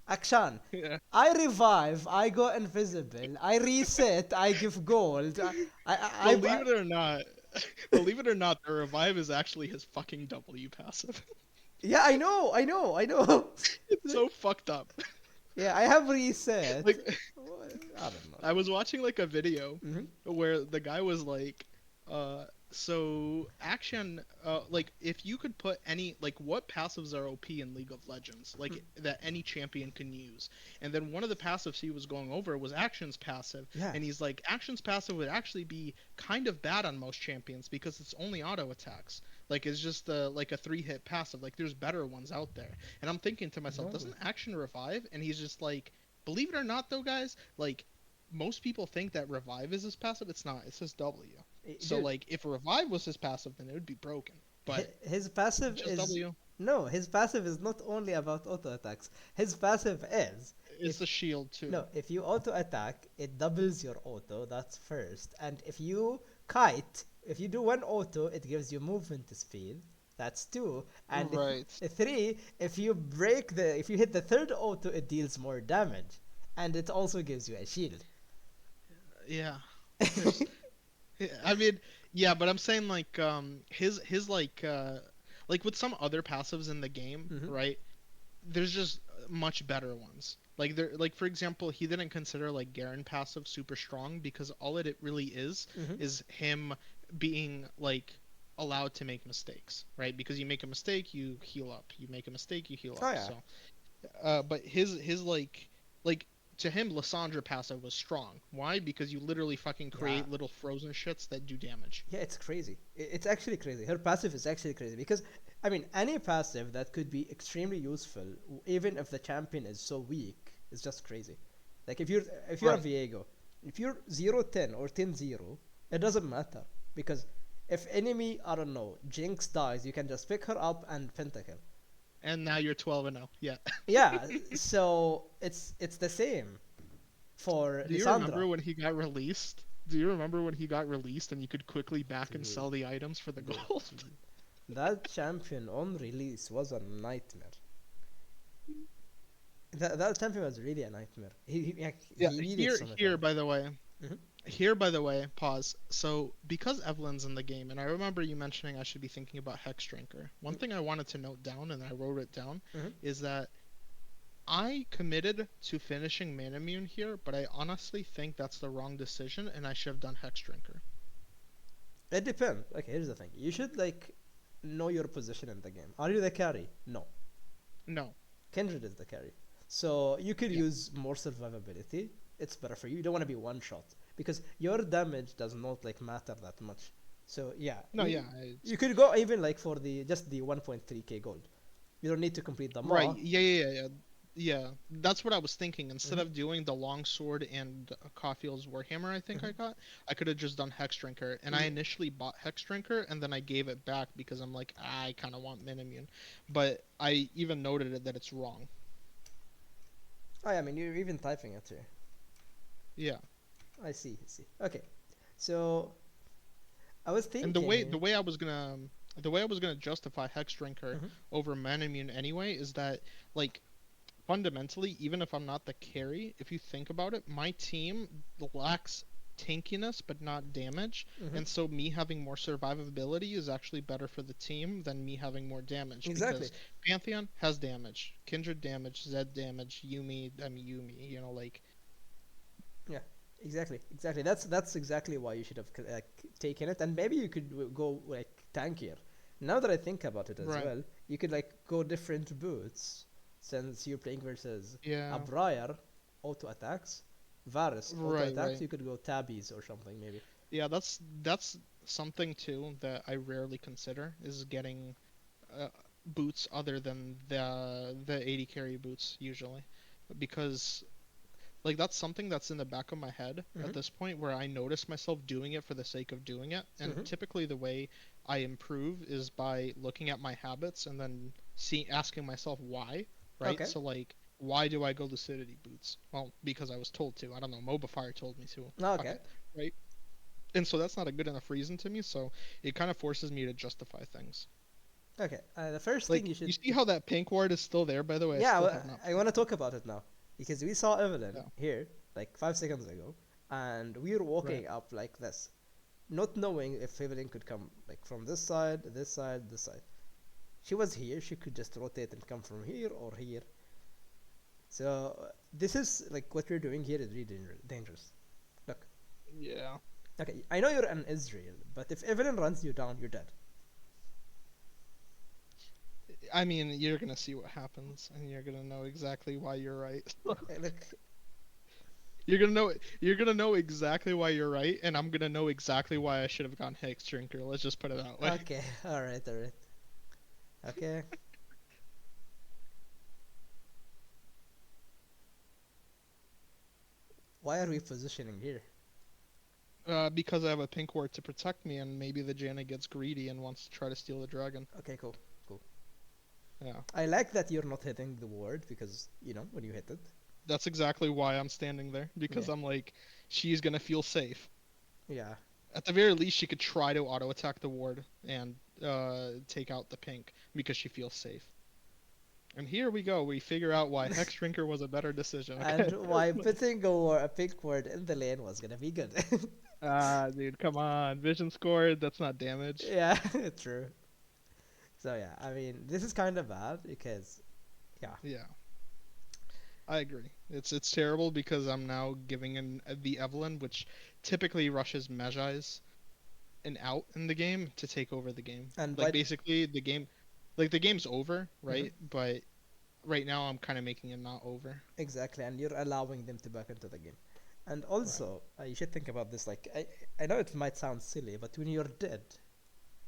Akshan, Yeah. I revive, I go invisible, I reset, I give gold. Believe it or not, believe it or not, the revive is actually his fucking W passive. Yeah, I know. It's so fucked up. Yeah, I have reset. Like I don't know. I was watching like a video Hmm. where the guy was like, so Action, like if you could put any, like what passives are OP in League of Legends, like that any champion can use, and then one of the passives he was going over was Action's passive, Yeah, and he's like, Action's passive would actually be kind of bad on most champions because it's only auto attacks. Like it's just like a 3-hit passive. Like there's better ones out there. And I'm thinking to myself, no. doesn't Action revive? And he's just like, believe it or not, though, guys, like most people think that revive is his passive. It's not. It's his W. So Dude, like if revive was his passive, then it would be broken. But his passive just is W. no. His passive is not only about auto attacks. His passive is It's if the shield too. no, if you auto attack, it doubles your auto. That's first. And if you kite, if you do one auto, it gives you movement speed. That's two. And Right. three, if you hit the third auto, it deals more damage, and it also gives you a shield. Yeah. There's. I mean, yeah, but I'm saying like his like with some other passives in the game, Hmm. right? There's just much better ones. Like there, like for example, he didn't consider like Garen passive super strong because all it really Hmm. is him being like allowed to make mistakes, right? Because you make a mistake, you heal up. You make a mistake, you heal Oh up. yeah, So, but his like to him, Lissandra passive was strong. Why? Because you literally fucking yeah. create little frozen shits that do damage. Yeah, it's crazy. It's actually crazy. Her passive is actually crazy because, I mean, any passive that could be extremely useful, even if the champion is so weak, is just crazy. Like if you're a Right. Viego, if you're 0-10 or 10-0, it doesn't matter because if enemy, I don't know, Jinx dies, you can just pick her up and pentakill. And now you're 12-0. Yeah. Yeah, so it's the same for Do you Lissandra. remember when he got released? Do you remember when he got released and you could quickly back and Dude, sell the items for the dude, gold? that champion on release was a nightmare. That champion was really a nightmare. Yeah, He needed here so much here mana. by the way. Hmm. Here by the way, pause. So because Evelyn's in the game, and I remember you mentioning I should be thinking about Hex Drinker. One thing I wanted to note down, and I wrote it down, Hmm. is that I committed to finishing Manamune here, but I honestly think that's the wrong decision, and I should have done Hex Drinker. It depends. Okay, here's the thing. You should like know your position in the game. Are you the carry? No. No. Kindred is the carry. So you could Yeah. use more survivability. It's better for you. You don't want to be one shot because your damage does not like matter that much. So yeah, No, yeah. It's, you could go even like for the just the 1.3k gold. You don't need to complete the right. maw. Yeah. Yeah, that's what I was thinking. Instead Hmm. of doing the longsword and Caulfield's Warhammer, I think Hmm. I got, I could have just done Hex Drinker. And I Yeah. initially bought Hex Drinker, and then I gave it back because I'm like, I kind of want Minimune. But I even noted it that it's wrong. Oh, yeah, I mean, you're even typing it here. Yeah. I see. Okay. So I was And thinking. the way I was gonna justify Hex Drinker Mhm. over Manamune anyway is that like fundamentally, even if I'm not the carry, if you think about it, my team lacks tankiness but not damage, Mhm. and so me having more survivability is actually better for the team than me having more damage Exactly. because Pantheon has damage, Kindred damage, Zed damage, Yumi, like Yeah. Exactly. Exactly. That's exactly why you should have taken it, and maybe you could go like tankier. Now that I think about it as right, well, you could like go different boots, since you're playing versus a yeah, Briar, auto attacks, Varus, auto right, attacks. right. You could go Tabbies or something maybe. Yeah, that's something too that I rarely consider is getting uh, boots other than the 80 carry boots usually, because like that's something that's in the back of my head at Mhm. this point where I notice myself doing it for the sake of doing it, and Mhm. typically the way I improve is by looking at my habits and then asking myself why, right? Okay. So like why do I go lucidity boots? Well, because I was told to. I don't know, Mobafire told me to. Fuck Okay. it, right? And so that's not a good enough reason to me, so it kind of forces me to justify things. Okay. The first thing Like, you you should. see how that pink ward is still there, by the way? I Yeah, still have not I fixed want to it. talk about it now because we saw Evelyn Yeah, here like 5 seconds ago, and we were right. walking up like this, not knowing if Evelyn could come like from this side, this side, this side. She was here. She could just rotate and come from here or here. So this is like what we're doing here is really dangerous. Look, Yeah. okay, I know you're an Israel, but if Evelyn runs you down, you're dead. I mean, you're gonna see what happens, and you're gonna know exactly why you're right. Look, You're gonna know exactly why you're right, and I'm gonna know exactly why I should have gone Hex Drinker. Let's just put it that way. okay, all right, okay. Why are we positioning here? Because I have a pink ward to protect me, and maybe the Janna gets greedy and wants to try to steal the dragon. Okay, cool, cool. Yeah. I like that you're not hitting the ward because when you hit it. That's exactly why I'm standing there, because Yeah, I'm like, she's gonna feel safe. yeah. At the very least, she could try to auto attack the ward and take out the pink because she feels safe. And here we go. We figure out why Hex Drinker was a better decision. And Okay. why putting a pink ward in the lane was gonna be good. Ah, dude, come on. Vision scored. That's not damage. Yeah, true. So yeah, I mean, this is kind of bad because yeah, Yeah, I agree. It's terrible because I'm now giving in the Evelyn, which typically rushes Magi's and out in the game to take over the game. and Like by basically the game's over, mhm, right? But right now I'm kind of making it not over. exactly, and you're allowing them to back into the game. And Right. also, you should think about this. Like, I know it might sound silly, but when you're dead,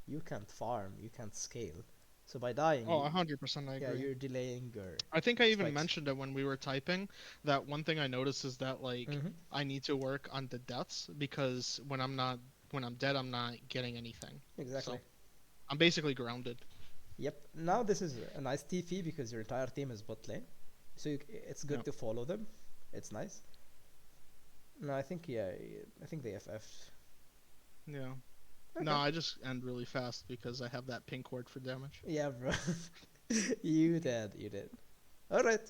you can't farm, you can't scale. So by dying, Oh, 100% I yeah, agree. you're delaying your I think I even spikes. mentioned it when we were typing that one thing I noticed is that like Hmm. I need to work on the deaths because when I'm dead I'm not getting anything. Exactly. So I'm basically grounded. Yep. Now this is a nice TP because your entire team is bot lane, so it's Yeah. good to follow them. It's nice. No, I think yeah, I think they FF'd. Yeah. No, Okay. I just end really fast because I have that pink ward for damage. Yeah, bro. You did. You did. All right.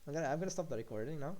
I'm gonna stop the recording now.